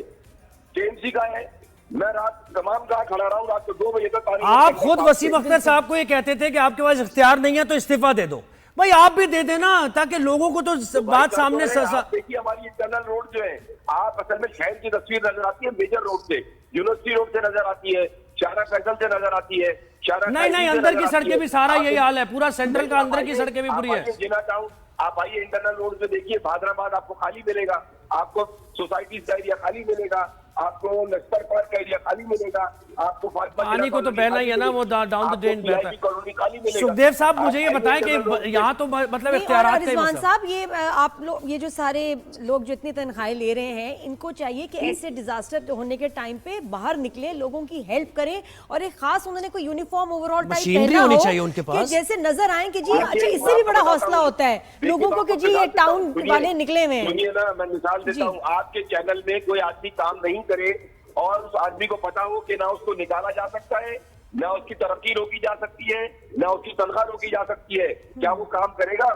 KMC का है, मैं रात तमाम कहा खड़ा रहा हूँ, रात को 2 बजे तक। आप खुद वसीम अख्तर साहब को ये कहते थे कि आपके पास इख्तियार नहीं है तो इस्तीफा दे दो। भाई आप भी दे देना, ताकि लोगों को तो बात सामने देखिए हमारी इंटरनल रोड जो है, आप असल में शहर की तस्वीर नजर आती है मेजर रोड से, यूनिवर्सिटी रोड से नजर आती है, शारा फैसल से नजर आती है, नहीं अंदर की सड़कें भी सारा यही हाल है, पूरा सेंट्रल का अंदर की सड़कें भी बुरी है। जिना टाउन आप आइए, इंटरनल रोड पे देखिए, भादराबाद आपको खाली मिलेगा, आपको सोसाइटी एरिया खाली मिलेगा, आपको लश्कर पार्क का एरिया खाली मिलेगा, आपको पानी को तो बहना ही है ना, वो डाउन द ड्रेन बहता है। कॉलोनी खाली मिलेगा। सुखदेव साहब मुझे ये बताएं कि यहाँ तो मतलब इख्तियारात का ही रिजवान मसला। साहब, ये आप लोग, ये जो सारे लोग जो इतनी तनख्वाहें ले रहे हैं, इनको चाहिए कि ऐसे डिजास्टर होने के टाइम पे बाहर निकले, लोगों की हेल्प करें, और एक खास उन्होंने कोई यूनिफॉर्म ओवरऑल टाइप मशीनरी पहना होनी हो चाहिए उनके कि पास। जैसे नजर आए कि जी अच्छा, इससे भी बड़ा हौसला होता है लोगों को कि जी ये टाउन वाले निकले हुए हैं। सुनिए ना, मैं मिसाल देता हूँ, आपके चैनल में कोई आदमी काम नहीं करे और उस आदमी को पता हो कि ना उसको निकाला जा सकता है, ना उसकी तरक्की रोकी जा सकती है, ना उसकी तनख्वाह रोकी जा सकती है, क्या वो काम करेगा?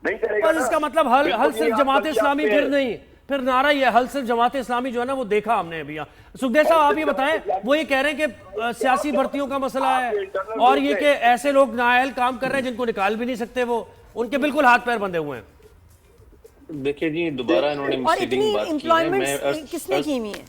नहीं करेगा। बस इसका मतलब हल सिर्फ जमात इस्लामी फिर नहीं, फिर नारा ये हल सिर्फ जमात इस्लामी जो है ना वो देखा हमने अभी। सुखदेव साहब आप ये बताएं, वो ये कह रहे हैं कि सियासी भर्तियों का मसला है और ये कि ऐसे लोग नाअहल काम कर रहे हैं जिनको निकाल भी नहीं सकते, वो उनके बिल्कुल हाथ पैर बंधे हुए हैं। देखिए जी, दोबारा इन्होंने और इतनी मिसलीडिंग बात की है। एम्प्लॉयमेंट किसने की हुई है?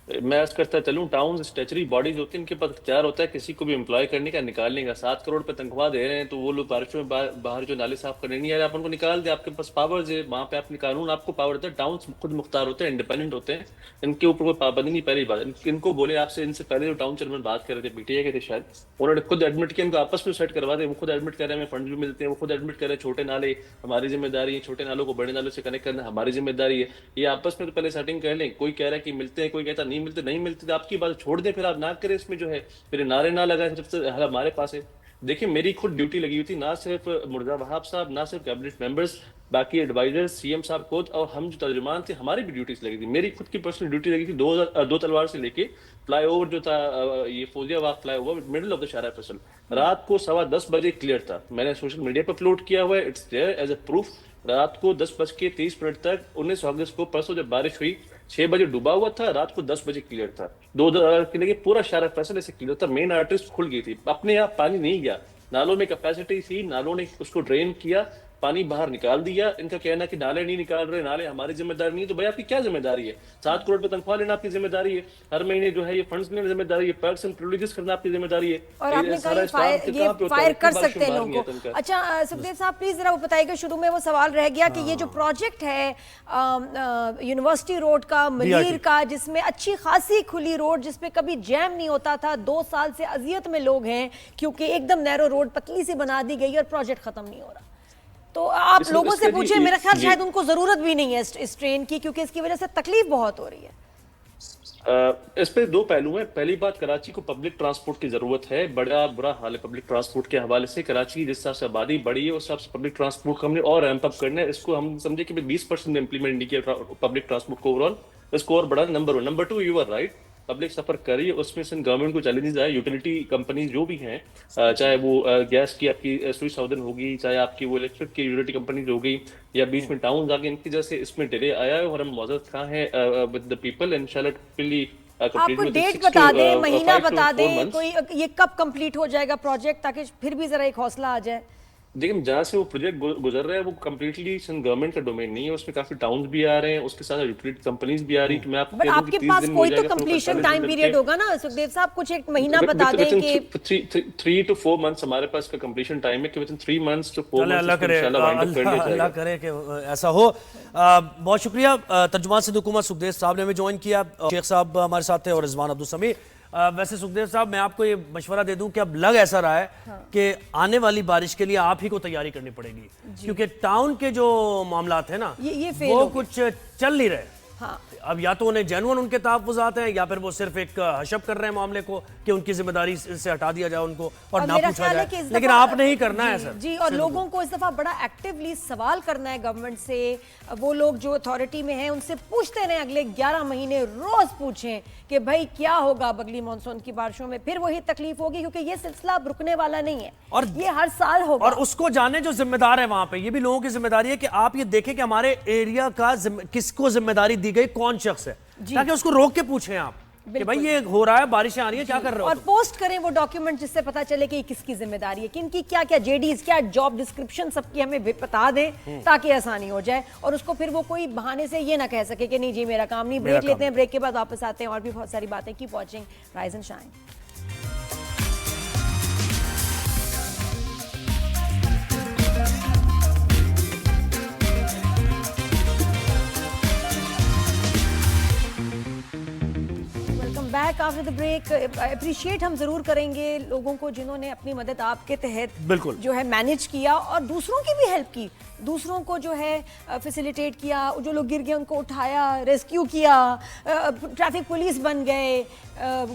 मैं अर्ज करता चलूं, टाउन स्टेचुरी बॉडीज होती हैं, इनके पास इख्तियार होता है किसी को भी एम्प्लॉय करने का, निकालने का। 7 करोड़ पे तनख्वाह दे रहे हैं तो वो लोग बारिशों में बाहर जो नाले साफ करने नहीं आ रहे, आप उनको निकाल दें, आपके पास पावर्स है वहाँ पे, आपने कानून आपको पावर देता है। टाउन खुद मुख्तार होते हैं, इंडिपेंडेंट होते हैं, इनके ऊपर कोई पाबंदी नहीं। पहली बात इनको बोले, आपसे इनसे पहले जो टाउन चेयरमैन बात कर रहे थे, पीटीआई के थे शायद, उन्होंने खुद एडमिट किया, इनको आपस में सेट करवा दे। वो खुद एडमिट कर रहे हैं, फंड भी मिलते हैं, वो खुद एडमिट कर रहे हैं, छोटे नाले हमारी जिम्मेदारी है, छोटे नालों को बड़े नालों से कनेक्ट करना हमारी जिम्मेदारी है। ये आपस में तो पहले सेटिंग कर लें। कोई कह रहा है कि मिलते हैं, कोई कहता नहीं मिलते, आपकी बात छोड़ दें, फिर आप ना करें इसमें जो है, फिर नारे ना लगाए, सबसे हमारे पास है। देखिए मेरी खुद ड्यूटी लगी हुई थी, ना सिर्फ मुर्जा वहाब साहब, ना सिर्फ कैबिनेट मेंबर्स, बाकी एडवाइजर्स, सीएम साहब खुद और हम जो तर्जुमान थे, हमारी भी ड्यूटीज लगी थी। मेरी खुद की पर्सनल ड्यूटी लगी थी 2 तलवार से लेके फ्लाईओवर जो था, ये फौजियाबाद फ्लाईओवर मिडिल ऑफ द शारा फैसल, रात को 10:15 बजे क्लियर था। मैंने सोशल मीडिया पर अपलोड किया हुआ है, it's there as a proof. रात को 10:30 तक 19 अगस्त को, परसों जब बारिश हुई, 6 बजे डूबा हुआ था, रात को 10 बजे क्लियर था। 2 के लिए पूरा शारा फैसल ऐसे क्लियर था। मेन आर्टरीज खुल गई थी, अपने आप पानी नहीं गया, नालों में कैपेसिटी थी, नालों ने उसको ड्रेन किया, पानी बाहर निकाल दिया। इनका कहना है कि नाले नहीं निकाल रहे, नाले हमारी जिम्मेदारी नहीं। तो भाई आपकी क्या जिम्मेदारी है? 7 करोड़ पे तनख्वाह लेना आपकी जिम्मेदारी है, हर महीने जो है ये फंड्स लेना जिम्मेदारी है, पर्क्स एंड प्रिविलेजेस करना आपकी जिम्मेदारी है। और आपने कहा ये फायर कर सकते हैं लोगों को। अच्छा सुखदेव साहब प्लीज जरा वो बताइएगा, शुरू में वो सवाल रह गया कि ये जो प्रोजेक्ट है यूनिवर्सिटी रोड का, मलीर का, जिसमें अच्छी खासी खुली रोड, जिसपे कभी जैम नहीं होता था, 2 साल से अजियत में लोग हैं क्योंकि एकदम नैरो रोड पतली सी बना दी गई और प्रोजेक्ट खत्म नहीं हो रहा। तो आप लोगों से पूछिए, मेरा ख्याल शायद उनको जरूरत भी नहीं है इस ट्रेन की, क्योंकि इसकी वजह से तकलीफ बहुत हो रही है। इस पे 2 पहलू हैं। पहली बात, कराची को पब्लिक ट्रांसपोर्ट की जरूरत है, बड़ा बुरा हाल है पब्लिक ट्रांसपोर्ट के हवाले से। कराची जिस हिसाब से आबादी बढ़ी है उस हिसाब से पब्लिक ट्रांसपोर्ट को हमने और रैंप अप करना है। इसको हम समझे कि 20% इंप्लीमेंट नहीं किया पब्लिक ट्रांसपोर्ट को ओवरऑल, इसको और बढ़ा। Number 1। Number 2, you are right, public सफर कर रही है, उसमें से गवर्नमेंट को चैलेंजेस आए। यूटिलिटी कंपनीज जो भी हैं, चाहे वो गैस की आपकी स्विच साउदर्न होगी, चाहे आपकी वो इलेक्ट्रिक की यूटिलिटी कंपनीज हो गई, या बीच में टाउन आ गए, इनकी वजह से इसमें डिले आया है। और हम मौजूद कहाँ हैं विद द पीपल, इंशाल्लाह आपको डेट बता दें, महीना बता दें, कोई ये कब कंप्लीट हो जाएगा प्रोजेक्ट, ताकि फिर भी जरा एक हौसला आ जाए। देखिए जहाँ से वो प्रोजेक्ट गुजर रहा है वो कम्प्लीटली गवर्नमेंट का डोमेन नहीं है, उसमें काफी टाउन्स भी आ रहे हैं, उसके साथ यूटिलिटी कंपनीज भी आ रही है। तो मैं आपको बट आपके पास कोई तो कंप्लीशन टाइम पीरियड होगा ना सुखदेव साहब, कुछ एक महीना बता दें कि 3 to 4 months हमारे पास का कंप्लीशन टाइम है, कि with in 3 months to 4 months अल्लाह करे कि ऐसा हो। बहुत शुक्रिया। तर्जुमान सिंध हुकूमत सुखदेव साहब ने हमें ज्वाइन किया, शेख साहब हमारे साथ थे और रिजवान अब्दुल समी। वैसे सुखदेव साहब मैं आपको ये मशवरा दे दूं कि अब लग ऐसा रहा है कि आने वाली बारिश के लिए आप ही को तैयारी करनी पड़ेगी, क्योंकि टाउन के जो मामलात है ना ये वो कुछ चल नहीं रहे। हाँ। अब या तो उन्हें जेन्युइन उनके तहफ़्फ़ुज़ात हैं, या फिर वो सिर्फ एक हशब कर रहे हैं मामले को कि उनकी जिम्मेदारी से हटा दिया जाए उनको और ना पूछा जाए। लेकिन आपने ही करना है सर जी, और लोगों को इस दफा बड़ा एक्टिवली सवाल करना है गवर्नमेंट से। वो लोग जो अथॉरिटी में हैं उनसे पूछते रहे, अगले 11 महीने रोज पूछें कि भाई क्या होगा अगली मानसून की बारिशों में। फिर वही तकलीफ होगी, क्योंकि ये सिलसिला अब रुकने वाला नहीं है और ये हर साल होगा। और उसको जाने जो जिम्मेदार है वहां पे, ये भी लोगों की जिम्मेदारी है कि आप ये देखें कि हमारे एरिया का किसको जिम्मेदारी दी गई, कौन शख्स है, ताकि उसको रोक के पूछें आप कि भाई ये हो रहा है, बारिशें आ रही है, क्या कर रहे हो। और पोस्ट करें वो डॉक्यूमेंट जिससे पता चले कि किसकी जिम्मेदारी है, किनकी क्या क्या जेडीज, क्या जॉब डिस्क्रिप्शन सबकी हमें बता दें ताकि आसानी हो जाए। और उसको फिर वो कोई बहाने से ये ना कह सके कि नहीं जी मेरा काम नहीं। ब्रेक लेते हैं, ब्रेक के बाद वापस आते हैं और भी बहुत सारी बातें। Keep watching rise and shine. Back after the break. Appreciate हम जरूर करेंगे लोगों को जिन्होंने अपनी मदद आपके तहत बिल्कुल जो है मैनेज किया और दूसरों की भी हेल्प की, दूसरों को जो है फैसिलिटेट किया, जो लोग गिर गए उनको उठाया, रेस्क्यू किया, ट्रैफिक पुलिस बन गए,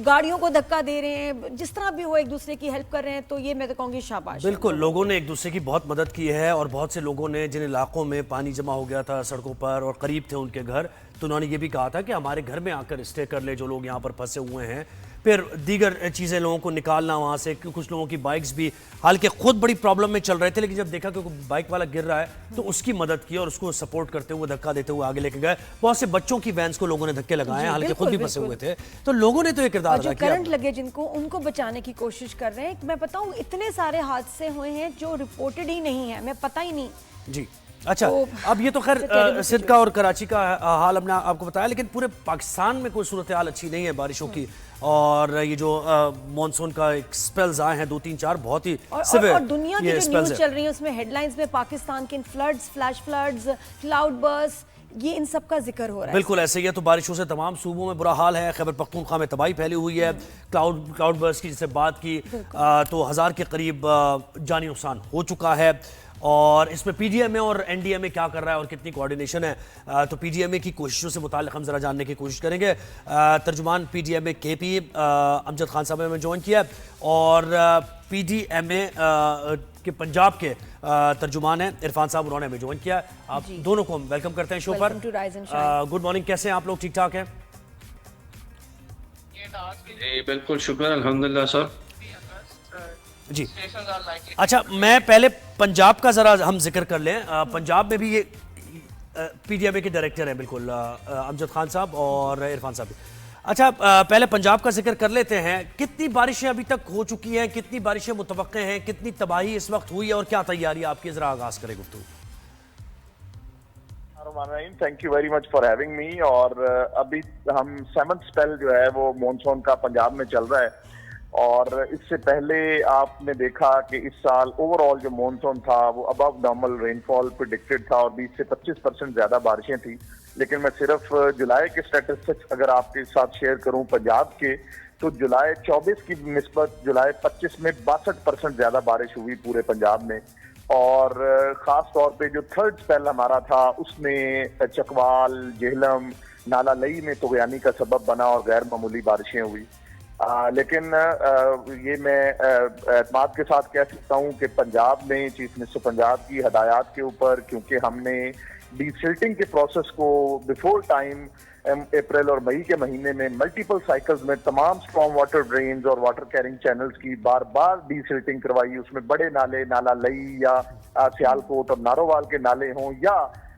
गाड़ियों को धक्का दे रहे हैं, जिस तरह भी हो एक दूसरे की हेल्प कर रहे हैं, तो ये मैं तो कहूँगी शाबाश। बिल्कुल, लोगों ने एक दूसरे की बहुत मदद की है और बहुत से लोगों ने जिन इलाकों में पानी जमा हो गया था सड़कों पर और करीब थे उनके घर, तो उन्होंने ये भी कहा था कि हमारे घर में आकर स्टे कर ले जो लोग यहाँ पर फंसे हुए हैं। फिर दीगर चीज़ें लोगों को निकालना वहाँ से, कुछ लोगों की बाइक्स भी हालांकि खुद बड़ी प्रॉब्लम में चल रहे थे, लेकिन जब देखा कि बाइक वाला गिर रहा है तो उसकी मदद की और उसको सपोर्ट करते हुए धक्का देते हुए आगे लेके गए। बहुत से बच्चों की वैन्स को लोगों ने धक्के लगाए, हालांकि खुद भी फंसे हुए थे, तो लोगों ने तो ये किरदार अदा किया। करंट लगे जिनको, उनको बचाने की कोशिश कर रहे हैं। मैं बताऊं इतने सारे हादसे हुए हैं जो रिपोर्टेड ही नहीं है, मैं पता ही नहीं जी। अच्छा, अब ये तो खैर सिंध का और कराची का हाल हमने आपको बताया, लेकिन पूरे पाकिस्तान में कोई सूरत हाल अच्छी नहीं है बारिशों की। और ये जो मॉनसून का एक स्पेल्स आए हैं 2-3-4 बहुत ही सिवियर, और दुनिया की जो न्यूज़ चल रही है उसमें हेडलाइंस में पाकिस्तान के floods, flash floods, cloud burst, ये इन सब का जिक्र हो रहा है। बिल्कुल ऐसे ही है। तो बारिशों से तमाम सूबों में बुरा हाल है। खैबर पख्तूनख्वा में तबाही फैली हुई है। क्लाउड बर्स्ट की जिससे बात की तो 1000 के करीब जानी नुकसान हो चुका है। और इसमें पीडीएमए और एनडीएमए क्या कर रहा है और कितनी कोऑर्डिनेशन है, तो पीडीएमए की कोशिशों से मुताल्लिक हम जरा जानने की कोशिश करेंगे। तर्जुमान पीडीएमए केपी अमजद खान साहब ने हमें ज्वाइन किया और पीडीएमए के पंजाब के तर्जुमान हैं इरफान साहब, उन्होंने हमें ज्वाइन किया। आप दोनों को हम वेलकम करते हैं शो पर। गुड मॉर्निंग, कैसे हैं आप लोग? ठीक ठाक हैं? बिल्कुल शुक्र अल्हम्दुलिल्लाह सर जी। अच्छा, मैं पहले पंजाब का जरा हम जिक्र कर लें। पंजाब में भी ये पीडीएमए के डायरेक्टर हैं बिल्कुल अमजद खान साहब और इरफान साहब भी। अच्छा, पहले पंजाब का जिक्र कर लेते हैं। कितनी बारिशें अभी तक हो चुकी हैं, कितनी बारिशें मुतवक्के हैं, कितनी तबाही इस वक्त हुई है और क्या तैयारी आपकी, जरा आगाज करें गुफ्तगू। Thank you very much for having मी। और अभी हम 7th स्पेल जो है वो मॉनसून का पंजाब में चल रहा है और इससे पहले आपने देखा कि इस साल ओवरऑल जो मॉनसून था वो अबव नॉर्मल रेनफॉल प्रेडिक्टेड था और 20 से 25% ज्यादा बारिशें थी। लेकिन मैं सिर्फ जुलाई के स्टैटिस्टिक्स अगर आपके साथ शेयर करूं पंजाब के, तो जुलाई 24 की निस्बत जुलाई 25 में 62% ज्यादा बारिश हुई पूरे पंजाब में। और खास तौर पे जो 3rd स्पेल हमारा था उसमें चकवाल, जेहलम, नाला लई में तुगयानी का सबब बना और गैर मामूली बारिशें हुई। लेकिन ये मैं एतमाद के साथ कह सकता हूँ कि पंजाब में चीफ मिनिस्टर पंजाब की हदायत के ऊपर, क्योंकि हमने डीसिल्टिंग के प्रोसेस को बिफोर टाइम अप्रैल और मई के महीने में मल्टीपल साइकिल्स में तमाम स्ट्रॉन्ग वाटर ड्रेन्स और वाटर कैरिंग चैनल्स की बार बार डीसिल्टिंग करवाई। उसमें बड़े नाले, नाला लई या सियालकोट और नारोवाल के नाले हों या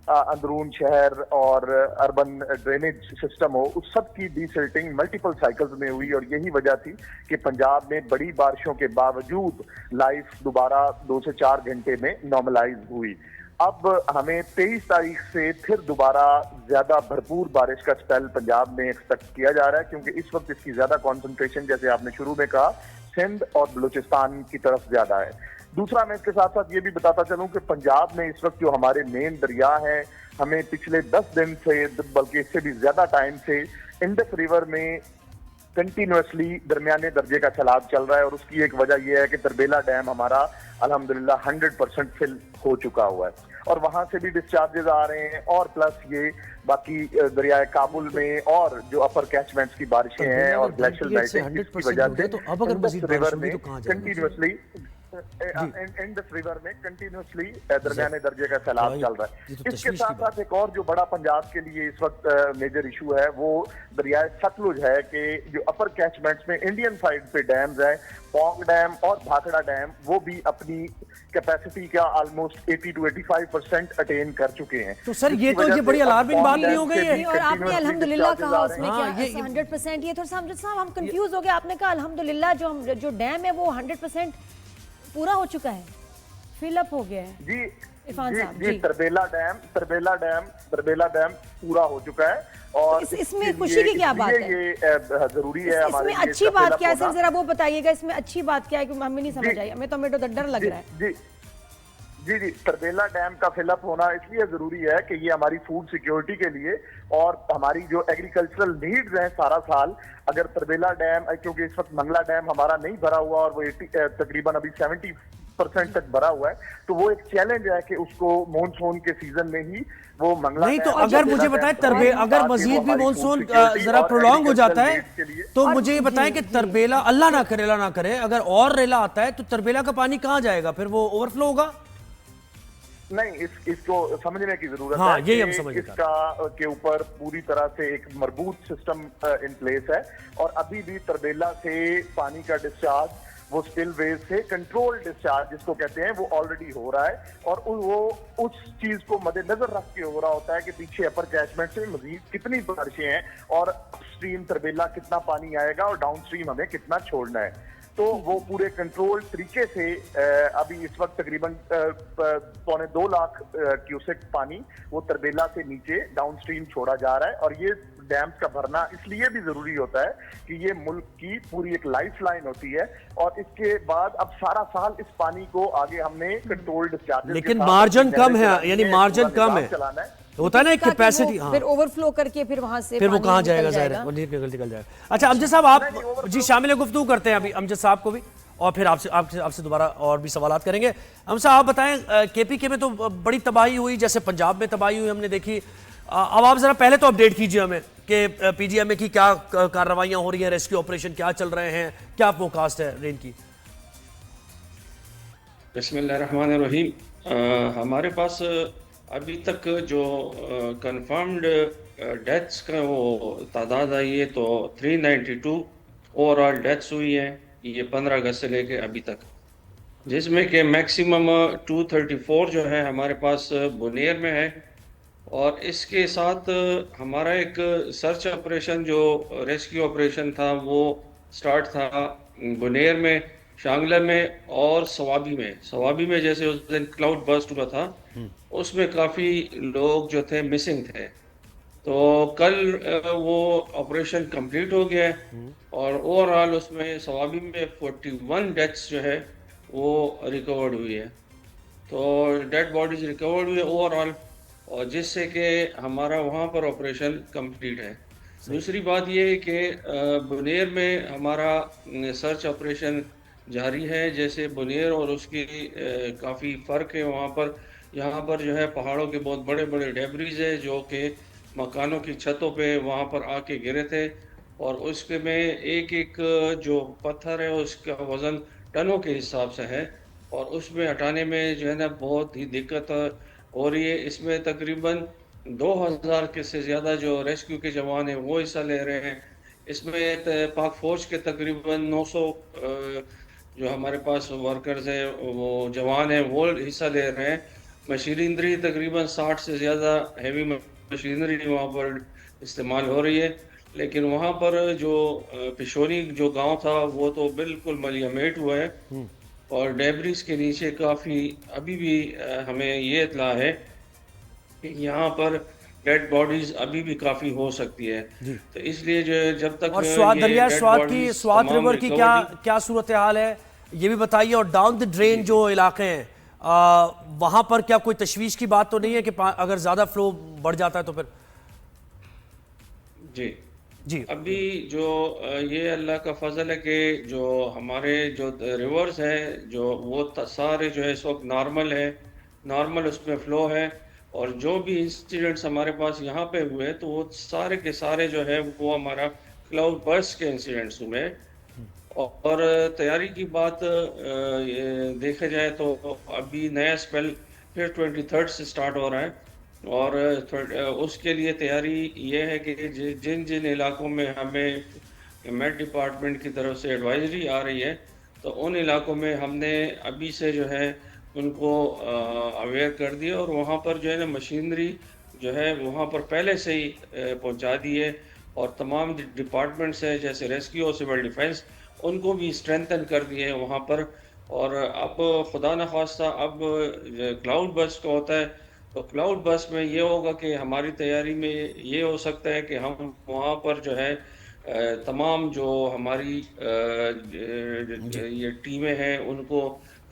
अंदरून शहर और अर्बन ड्रेनेज सिस्टम हो, उस सब की डीसिल्टिंग मल्टीपल साइकिल्स में हुई। और यही वजह थी कि पंजाब में बड़ी बारिशों के बावजूद लाइफ दोबारा 2 से 4 घंटे में नॉर्मलाइज हुई। अब हमें 23 तारीख से फिर दोबारा ज्यादा भरपूर बारिश का स्पेल पंजाब में एक्सपेक्ट किया जा रहा है, क्योंकि इस वक्त इसकी ज्यादा कॉन्सेंट्रेशन, जैसे आपने शुरू में कहा, सिंध और बलूचिस्तान की तरफ ज्यादा है। दूसरा, मैं इसके साथ साथ ये भी बताता चलूं कि पंजाब में इस वक्त जो हमारे मेन दरिया हैं, हमें पिछले 10 दिन से, बल्कि इससे भी ज्यादा टाइम से, इंडस रिवर में कंटिन्यूसली दरमियाने दर्जे का सैलाब चल रहा है। और उसकी एक वजह यह है कि तरबेला डैम हमारा अल्हम्दुलिल्लाह 100% फिल हो चुका हुआ है और वहां से भी डिस्चार्जेस आ रहे हैं। और प्लस ये बाकी दरियाए काबुल में और जो अपर कैचमेंट्स की बारिशें हैं और ग्लेशियल मेल्टिंग की वजह से रिवर में कंटिन्यूसली इंडस रिवर में कंटिन्यूसली दरमियाने दर्जे का सैलाब चल रहा है। इसके साथ साथ एक और जो बड़ा पंजाब के लिए इस वक्त मेजर इशू है वो दरियाए सतलुज है कि जो अपर कैचमेंट्स में इंडियन साइड पे डैम्स हैं, पौंग डैम और भाखड़ा डैम, वो भी अपनी कैपेसिटी का ऑलमोस्ट 80 to 85% अटेन कर चुके हैं। तो सर ये तो बड़ी अलार्मिंग बात नहीं हो गई है। और आपने अल्हम्दुलिल्लाह कहा उसमें क्या 100%, ये थोड़ा सा अमजद साहब हम कंफ्यूज हो गए। आपने कहा अल्हम्दुलिल्लाह जो डैम है वो 100% पूरा हो चुका है, फिल अप हो गया है। जी इरफान साहब, जी तरबेला डैम पूरा हो चुका है। और इसमें खुशी की क्या बात है? ये जरूरी है हमारे लिए। इसमें अच्छी बात क्या है सर, जरा वो बताइएगा, इसमें अच्छी बात क्या है? क्योंकि हमें नहीं समझ आई, हमें तो डर लग रहा है। जी जी, तरबेला डैम का फिलअप होना इसलिए जरूरी है कि ये हमारी फूड सिक्योरिटी के लिए और हमारी जो एग्रीकल्चरल नीड्स हैं सारा साल, अगर तरबेला डैम, क्योंकि इस वक्त मंगला डैम हमारा नहीं भरा हुआ और वो 80 तकरीबन अभी 70% तक भरा हुआ है, तो वो एक चैलेंज है कि उसको मानसून के सीजन में ही वो मंगला नहीं तो डैम, अगर तरबेला मुझे डैम बताएं भरवाएं, अगर ताकि वो मजीद भी हमारी मानसून food security जरा और प्रोलॉन्ग हो जाता है agricultural needs के लिए। तो और मुझे ये बताएं कि तरबेला, अल्लाह ना करे अगर और रेला आता है तो तरबेला का पानी कहाँ जाएगा, फिर वो ओवरफ्लो होगा? नहीं, इसको समझने की जरूरत हाँ, है यही हम कि समझ इसका के ऊपर पूरी तरह से एक मजबूत सिस्टम इन प्लेस है और अभी भी तरबेला से पानी का डिस्चार्ज वो स्पिल वेज से कंट्रोल डिस्चार्ज जिसको कहते हैं वो ऑलरेडी हो रहा है और वो उस चीज को मद्देनजर रख के हो रहा होता है कि पीछे अपर कैचमेंट से मजीद कितनी बारिशें हैं और अपस्ट्रीम तरबेला कितना पानी आएगा और डाउनस्ट्रीम हमें कितना छोड़ना है। तो वो पूरे कंट्रोल तरीके से अभी इस वक्त तकरीबन 2.25 लाख क्यूसेक पानी वो तरबेला से नीचे डाउनस्ट्रीम छोड़ा जा रहा है और ये डैम्स का भरना इसलिए भी जरूरी होता है कि ये मुल्क की पूरी एक लाइफ लाइन होती है और इसके बाद अब सारा साल इस पानी को आगे हमने कंट्रोल डिस्चार्ज, लेकिन मार्जिन कम है, यानी मार्जिन कम है, चलाना है। होता है ना एक ताकि कैपेसिटी। वो हाँ, फिर ओवरफ्लो करके फिर वहां से फिर वो पानी कहाँ निकल जाएगा, जाहिर है वो निकल जाएगा। अच्छा अमजद साहब, आप जी शामिल गुफ्तगू करते हैं अभी अमजद साहब को भी और फिर आपसे दोबारा और भी सवालात करेंगे। अमजद साहब आप बताएं, केपीके में तो बड़ी तबाही हुई, जैसे पंजाब में तबाही हुई हमने देखी। अब आप जरा पहले तो अपडेट कीजिए हमें कि पीजीएमए की क्या कार्रवाइयां हो रही हैं, रेस्क्यू ऑपरेशन क्या चल रहे हैं, क्या फोरकास्ट है रेन की? बिस्मिल्लाहिर्रहमानिर्रहीम। हमारे पास अभी तक जो कंफर्म्ड डेथ्स का वो तादाद आई है तो 392 ओवरऑल डेथ्स हुई है ये 15 अगस्त से लेके अभी तक, जिसमें कि मैक्सिमम 234 जो है हमारे पास बुनेर में है और इसके साथ हमारा एक सर्च ऑपरेशन जो रेस्क्यू ऑपरेशन था वो स्टार्ट था बुनेर में, शांगला में और सवाबी में जैसे उस दिन क्लाउड बर्स्ट हुआ था उसमें काफ़ी लोग जो थे मिसिंग थे। तो कल वो ऑपरेशन कंप्लीट हो गया है और ओवरऑल उसमें सवाबी में 41 डेथ्स जो है वो रिकवर्ड हुई है, तो डेड बॉडीज रिकवर्ड हुई है ओवरऑल, और जिससे कि हमारा वहाँ पर ऑपरेशन कंप्लीट है। दूसरी बात ये है कि बुनेर में हमारा सर्च ऑपरेशन जारी है। जैसे बुनेर और उसकी काफ़ी फ़र्क है वहाँ पर, यहाँ पर जो है पहाड़ों के बहुत बड़े बड़े डेब्रीज है जो कि मकानों की छतों पे वहाँ पर आके गिरे थे और उसके में एक एक जो पत्थर है उसका वज़न टनों के हिसाब से है और उसमें हटाने में जो है ना बहुत ही दिक्कत हो रही है। इसमें तकरीबन 2000 के से ज़्यादा जो रेस्क्यू के जवान हैं वो हिस्सा ले रहे हैं। इसमें पाक फ़ौज के तकरीबन 900 जो हमारे पास वर्कर्स हैं वो जवान हैं वो हिस्सा ले रहे हैं। मशीनरी तकरीबन 60 से ज़्यादा हैवी मशीनरी वहाँ पर इस्तेमाल हो रही है, लेकिन वहाँ पर जो पिशोनी जो गांव था वो तो बिल्कुल मलियामेट हुआ है और डेब्रिस के नीचे काफ़ी अभी भी हमें ये इत्ला है कि यहाँ पर डेड बॉडीज अभी भी काफ़ी हो सकती है। तो इसलिए जो जब तक और स्वात रिवर की क्या सूरत हाल है ये भी बताइए, और डाउन द ड्रेन जो इलाके हैं वहाँ पर क्या कोई तशवीश की बात तो नहीं है कि अगर ज़्यादा फ्लो बढ़ जाता है तो फिर? जी अभी जो ये अल्लाह का फजल है कि जो हमारे जो रिवर्स हैं जो वो सारे जो है इस वक्त नॉर्मल उसमें फ़्लो है और जो भी इंसिडेंट्स हमारे पास यहाँ पे हुए तो वो सारे के सारे जो है वो हमारा क्लाउड बर्स्ट के इंसिडेंट्स हुए। और तैयारी की बात देखा जाए तो अभी नया स्पेल फिर 23rd से स्टार्ट हो रहा है और उसके लिए तैयारी ये है कि जिन जिन इलाकों में हमें मेट डिपार्टमेंट की तरफ से एडवाइजरी आ रही है तो उन इलाकों में हमने अभी से जो है उनको अवेयर कर दिया और वहाँ पर जो है ना मशीनरी जो है वहाँ पर पहले से ही पहुँचा दी है और तमाम डिपार्टमेंट्स है जैसे रेस्क्यू और सिविल डिफेंस उनको भी स्ट्रेंथन कर दिए हैं वहाँ पर। और अब खुदा न खास्ता अब क्लाउड बर्स्ट का होता है तो क्लाउड बर्स्ट में ये होगा कि हमारी तैयारी में ये हो सकता है कि हम वहाँ पर जो है तमाम जो हमारी ये टीमें हैं उनको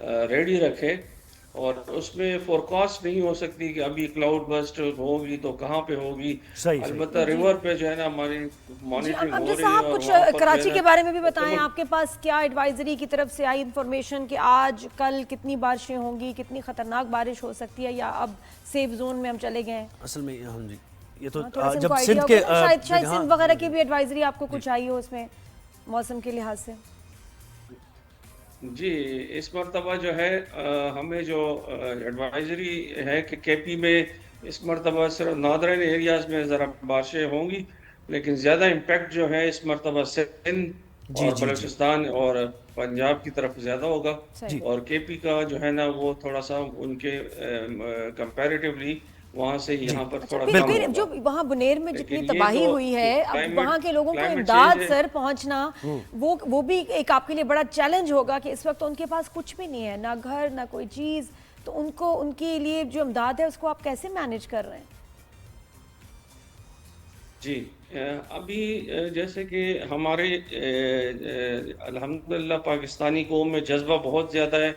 रेडी रखें और उसमें फोरकास्ट नहीं हो सकती कि अभी क्लाउड बस्ट होगी तो कहाँ पे होगी। सही। अलबत्ता रिवर पे जो है ना हमारी मॉनिटरिंग हो अमजद रही है। साहब, और कुछ वहाँ पर कराची जो है के ना बारे में भी बताएं, आपके पास क्या एडवाइजरी की तरफ से आई इंफॉर्मेशन कि आज कल कितनी बारिशें होंगी, कितनी खतरनाक बारिश हो सकती है, या अब सेफ जोन में हम चले गए हैं? असल में हाँ जी, ये तो थोड़ा सा जब इनको सिंध आइडिया के होगा ना, शायद हाँ, सिंध वगैरह की भी एडवाइजरी आपको कुछ आई हो उसमें मौसम के लिहाज से। जी, इस मरतबा जो है हमें जो एडवाइजरी है कि केपी में इस मरतबा सिर्फ नॉर्दर्न एरियाज में ज़रा बारिशें होंगी, लेकिन ज़्यादा इम्पैक्ट जो है इस मरतबा सिंध और बलूचिस्तान और पंजाब की तरफ ज़्यादा होगा। और केपी का जो है ना वो थोड़ा सा उनके कंपैरेटिवली वहाँ से यहाँ पर थोड़ा कम फिर होगा। जो वहाँ बुनेर में जितनी लेकिन ये तबाही तो हुई है, अब climate- वहाँ के लोगों को climate इमदाद change है। सर पहुँचना, वो भी एक आपके लिए बड़ा चैलेंज होगा कि इस वक्त तो उनके पास कुछ भी नहीं है, ना घर ना कोई चीज़, तो उनको उनके लिए जो इमदाद है उसको आप कैसे मैनेज कर रहे हैं? जी, अभी जैसे कि हमारे अल्हम्दुलिल्लाह पाकिस्तानी कौम में जज्बा बहुत ज़्यादा है।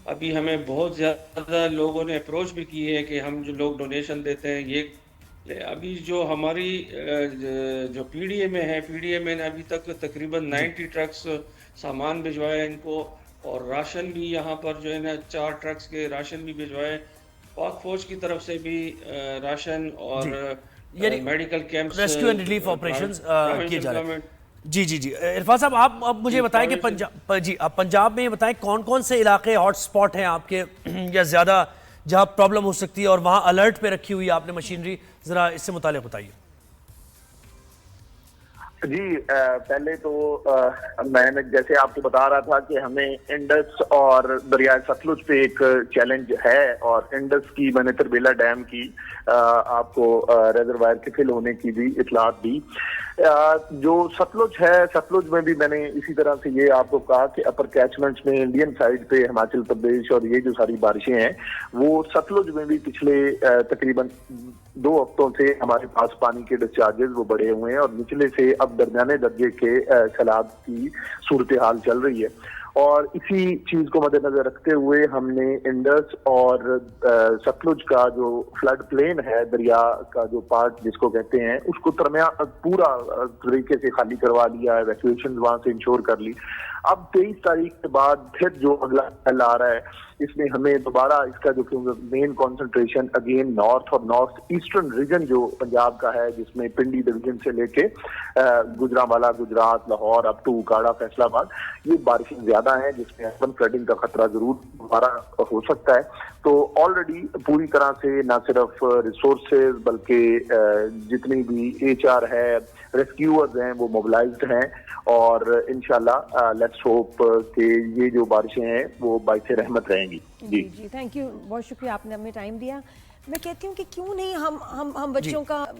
अभी हमें बहुत ज़्यादा लोगों ने अप्रोच भी की है कि हम जो लोग डोनेशन देते हैं ये अभी जो हमारी जो पीडीए में है, पीडीए में ने अभी तक तकरीबन 90 ट्रक्स सामान भिजवाया इनको, और राशन भी यहाँ पर जो है ना 4 ट्रक्स के राशन भी भिजवाए। पाक फौज की तरफ से भी राशन और medical camps, rescue and relief operations किए जा रहे हैं। जी जी जी, इरफान साहब आप अब मुझे बताएं कि पंजाब में ये बताएं कौन कौन से इलाके हॉट स्पॉट हैं आपके या ज़्यादा जहाँ प्रॉब्लम हो सकती है, और वहाँ अलर्ट पे रखी हुई आपने मशीनरी, ज़रा इससे मुताल्लिक़ बताइए। जी, पहले तो मैंने जैसे आपको बता रहा था कि हमें इंडस और दरिया सतलुज पे एक चैलेंज है, और इंडस की मैंने तरबेला डैम की आपको रिजर्वायर के फिल होने की भी इतलात दी। जो सतलुज है, सतलुज में भी मैंने इसी तरह से ये आपको कहा कि अपर कैचमेंट्स में इंडियन साइड पे हिमाचल प्रदेश और ये जो सारी बारिशें हैं वो सतलुज में भी पिछले तकरीबन 2 हफ्तों से हमारे पास पानी के डिस्चार्जेस वो बढ़े हुए हैं, और निचले से अब दरमियाने दर्जे के सैलाब की सूरत हाल चल रही है। और इसी चीज को मद्देनजर रखते हुए हमने इंडस और सतलुज का जो फ्लड प्लेन है, दरिया का जो पार्ट जिसको कहते हैं, उसको पूरा तरीके से खाली करवा लिया, इवैक्यूएशन वहां से इंश्योर कर ली। अब 23 तारीख के बाद फिर जो अगला पहल आ रहा है, इसमें हमें दोबारा इसका जो मेन कंसंट्रेशन अगेन नॉर्थ और नॉर्थ ईस्टर्न रीजन जो पंजाब का है, जिसमें पिंडी डिवीजन से लेके गुजरांवाला, गुजरात, लाहौर अप टू उकाड़ा, फैसलाबाद, ये बारिशें ज्यादा हैं जिसमें अर्बन फ्लडिंग का खतरा जरूर दोबारा हो सकता है। तो ऑलरेडी पूरी तरह से न सिर्फ रिसोर्सेज बल्कि जितनी भी HR है, रेस्क्यूअर्स हैं, वो मोबिलाइज्ड हैं, और इंशाल्लाह लेट्स होप कि ये जो बारिशें हैं वो बाइसे रहमत रहेंगी। जी जी, थैंक यू, बहुत शुक्रिया, आपने हमें टाइम दिया। मैं कहती हूँ कि क्यों नहीं हम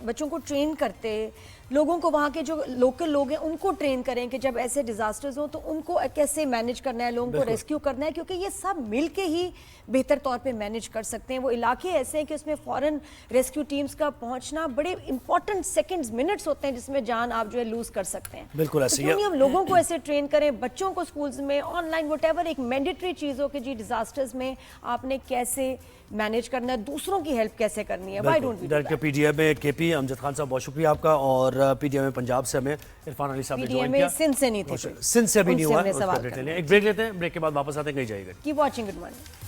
बच्चों को ट्रेन करते, लोगों को वहाँ के जो लोकल लोग हैं उनको ट्रेन करें कि जब ऐसे डिजास्टर्स हो तो उनको कैसे मैनेज करना है, लोगों को रेस्क्यू करना है, क्योंकि ये सब मिलके ही बेहतर तौर पे मैनेज कर सकते हैं। वो इलाके ऐसे हैं कि उसमें फॉरेन रेस्क्यू टीम्स का पहुंचना बड़े इंपॉर्टेंट सेकंड्स, मिनट्स होते हैं जिसमें जान आप जो है लूज कर सकते हैं। बिल्कुल ऐसे ही हम लोगों को ऐसे ट्रेन करें, बच्चों को स्कूल्स में ऑनलाइन व्हाटएवर, एक मैंडेटरी चीज हो कि जी डिजास्टर्स में आपने कैसे मैनेज करना है, दूसरों की हेल्प कैसे करनी है। Why don't we director PDM में KP अमजद खान साहब, बहुत शुक्रिया आपका। और PDM में पंजाब से हमें इरफान अली साहब ने ज्वाइन किया। सिंध से नहीं थे, सिंध से अभी नहीं हुआ। एक ब्रेक लेते हैं, ब्रेक के बाद वापस आते हैं, कहीं जाएगा। Keep watching, good morning.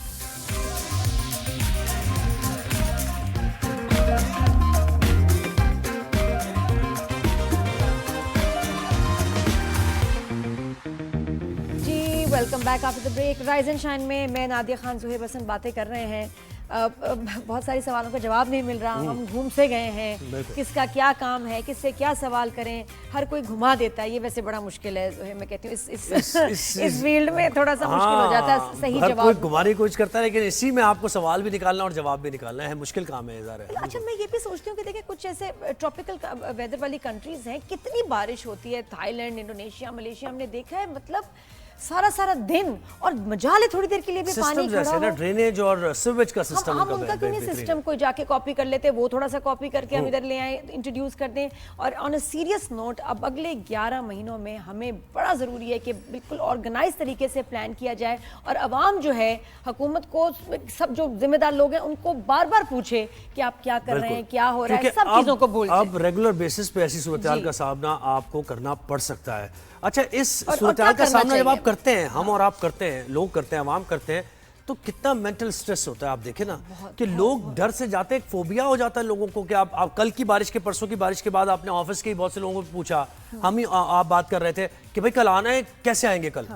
Welcome back after the break. Rise and shine में मैं नादिया खान, ज़ुहैब हसन बातें कर रहे हैं। बहुत सारे सवालों का जवाब नहीं मिल रहा, हम घूम से गए हैं, किसका क्या काम है, किससे क्या सवाल करें, हर कोई घुमा देता है। ये वैसे बड़ा मुश्किल है ज़ुहैब, मैं कहती हूँ इस फील्ड में थोड़ा सा मुश्किल हो जाता है सही जवाब। घुमाने की कोशिश करता है, लेकिन इसी में आपको सवाल भी निकालना और जवाब भी निकालना है, मुश्किल काम है। अच्छा, मैं ये भी सोचती हूँ कि देखिए कुछ ऐसे ट्रॉपिकल वेदर वाली कंट्रीज हैं, कितनी बारिश होती है, थाईलैंड, इंडोनेशिया, मलेशिया, हमने देखा है, मतलब सारा दिन, और मजाल है थोड़ी देर के लिए भी पानी खड़ा हो। ड्रेनेज और सीवेज का सिस्टम हम उनका क्यों नहीं सिस्टम को जाके कॉपी कर लेते, वो थोड़ा सा कॉपी करके हम इधर ले आए, इंट्रोड्यूस कर दें। और ऑन अ सीरियस नोट, अब अगले 11 महीनों में हमें बड़ा ज़रूरी है कि बिल्कुल ऑर्गेनाइज तरीके से प्लान किया जाए, और अवाम जो है हुकूमत को, सब जो जिम्मेदार लोग हैं उनको बार बार पूछे कि आप क्या कर रहे हैं, क्या हो रहा है, सब चीज़ों को बोल। अब रेगुलर बेसिस पे ऐसी सूरत का सामना आपको करना पड़ सकता है। अच्छा, इस सूरत का सामना जब आप करते हैं, हम और आप करते हैं, लोग करते हैं, आवाम करते हैं, तो कितना मेंटल स्ट्रेस होता है। आप देखें ना कि लोग डर से जाते हैं, फोबिया हो जाता है लोगों को कि आप कल की बारिश के, परसों की बारिश के बाद आपने ऑफिस के ही बहुत से लोगों को पूछा, हम ही आप बात कर रहे थे कि भाई कल आना है, कैसे आएंगे कल,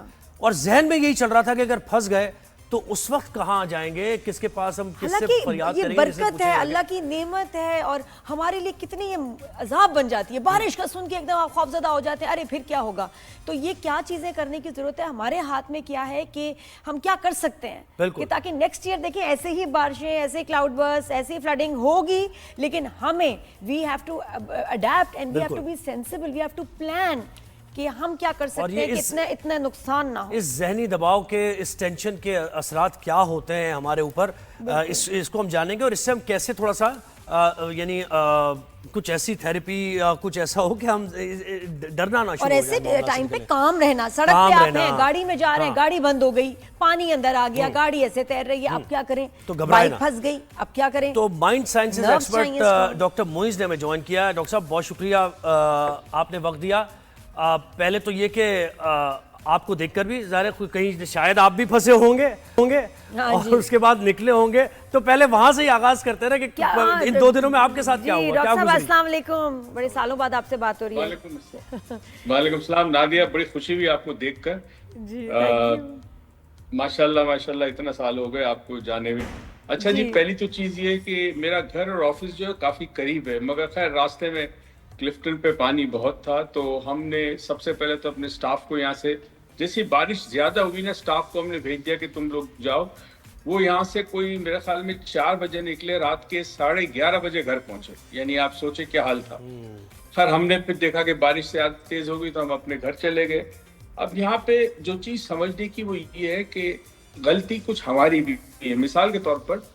और जहन में यही चल रहा था कि अगर फंस गए तो उस वक्त कहाँ जाएंगे, किसके पास हम किससे फरियाद करेंगे। ये बरकत है, अल्लाह की नेमत है, और हमारे लिए कितनी ये अजाब बन जाती है। बारिश का सुन के एकदम आप खौफजदा हो जाते हैं, अरे फिर क्या होगा। तो ये क्या चीजें करने की जरूरत है, हमारे हाथ में क्या है कि हम क्या कर सकते हैं कि ताकि नेक्स्ट ईयर देखिए ऐसे ही बारिशें, ऐसे क्लाउड बर्स्ट, ऐसी फ्लडिंग होगी, लेकिन हमें we have to adapt and we have to be sensible, we have to plan कि हम क्या कर सकते हैं कि इतना नुकसान ना हो। इस जहनी दबाव के, इस टेंशन के असरात क्या होते हैं हमारे ऊपर, इसको हम जानेंगे, और इससे हम कैसे थोड़ा सा यानी कुछ ऐसी थेरेपी या कुछ ऐसा हो कि हम डरना ना शुरू और ऐसे टाइम पे काम रहना। सड़क पे आप हैं, गाड़ी में जा रहे हैं, गाड़ी बंद हो गई, पानी अंदर आ गया, गाड़ी ऐसे तैर रही है, अब क्या करें, तो घबराए ना, फंस गई, अब क्या करें। तो mind sciences expert doctor Moiz ने हमें ज्वाइन किया। डॉक्टर साहब बहुत शुक्रिया, आपने वक्त दिया। पहले तो ये कि आपको देखकर भी ज़ाहिर है कहीं शायद आप भी फंसे होंगे और उसके बाद निकले होंगे, तो पहले वहां से ही आगाज करते रहे कि इन 2 दिनों में आपके साथ क्या हुआ, क्या गुजरी। अस्सलाम वालेकुम, बड़े सालों बाद आपसे बात हो रही है। वालेकुम सलाम नादिया, बड़ी खुशी हुई आपको देखकर जी। माशाल्लाह माशाल्लाह, इतना साल हो गए आपको जाने में। अच्छा जी, पहली तो चीज ये कि मेरा घर और ऑफिस जो है काफी करीब है, मगर खैर रास्ते में क्लिफ्टन पे पानी बहुत था, तो हमने सबसे पहले तो अपने स्टाफ को यहाँ से, जैसी बारिश ज्यादा हुई ना, स्टाफ को हमने भेज दिया कि तुम लोग जाओ। वो यहाँ से कोई मेरे ख्याल में 4 बजे निकले, रात के 11:30 बजे घर पहुंचे। यानी आप सोचे क्या हाल था। खैर हमने फिर देखा कि बारिश से तेज हो गई, तो हम अपने घर चले गए। अब यहाँ पे जो चीज समझने की वो ये है कि गलती कुछ हमारी भी है। मिसाल के तौर पर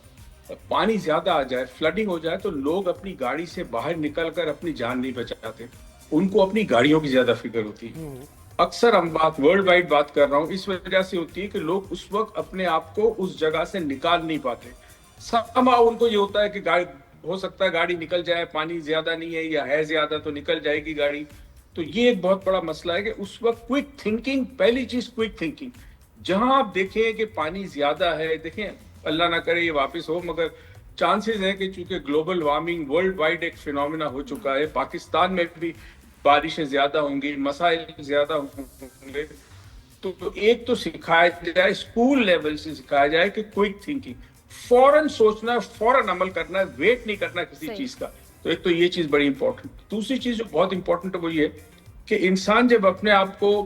पानी ज्यादा आ जाए, फ्लडिंग हो जाए, तो लोग अपनी गाड़ी से बाहर निकलकर अपनी जान नहीं बचाते, उनको अपनी गाड़ियों की ज्यादा फिक्र होती है। अक्सर हम बात वर्ल्ड वाइड बात कर रहा हूँ, इस वजह से होती है कि लोग उस वक्त अपने आप को उस जगह से निकाल नहीं पाते। somehow उनको ये होता है कि गाड़ी, हो सकता है गाड़ी निकल जाए, पानी ज्यादा नहीं है या है ज्यादा तो निकल जाएगी गाड़ी। तो ये एक बहुत बड़ा मसला है कि उस वक्त क्विक थिंकिंग, पहली चीज क्विक थिंकिंग। जहां आप देखें कि पानी ज्यादा है, देखें अल्लाह ना करे ये वापस हो, मगर चांसेस है कि चूंकि ग्लोबल वार्मिंग वर्ल्ड वाइड एक फिनोमेना हो चुका है, पाकिस्तान में भी बारिशें ज्यादा होंगी, मसाइल ज्यादा होंगे, तो एक तो सिखाया जाए, स्कूल लेवल से सिखाया जाए कि क्विक थिंकिंग, फौरन सोचना, फौरन अमल करना, वेट नहीं करना किसी चीज का। तो एक तो ये चीज बड़ी इंपॉर्टेंट। दूसरी चीज जो बहुत इंपॉर्टेंट है वो ये कि इंसान जब अपने आप को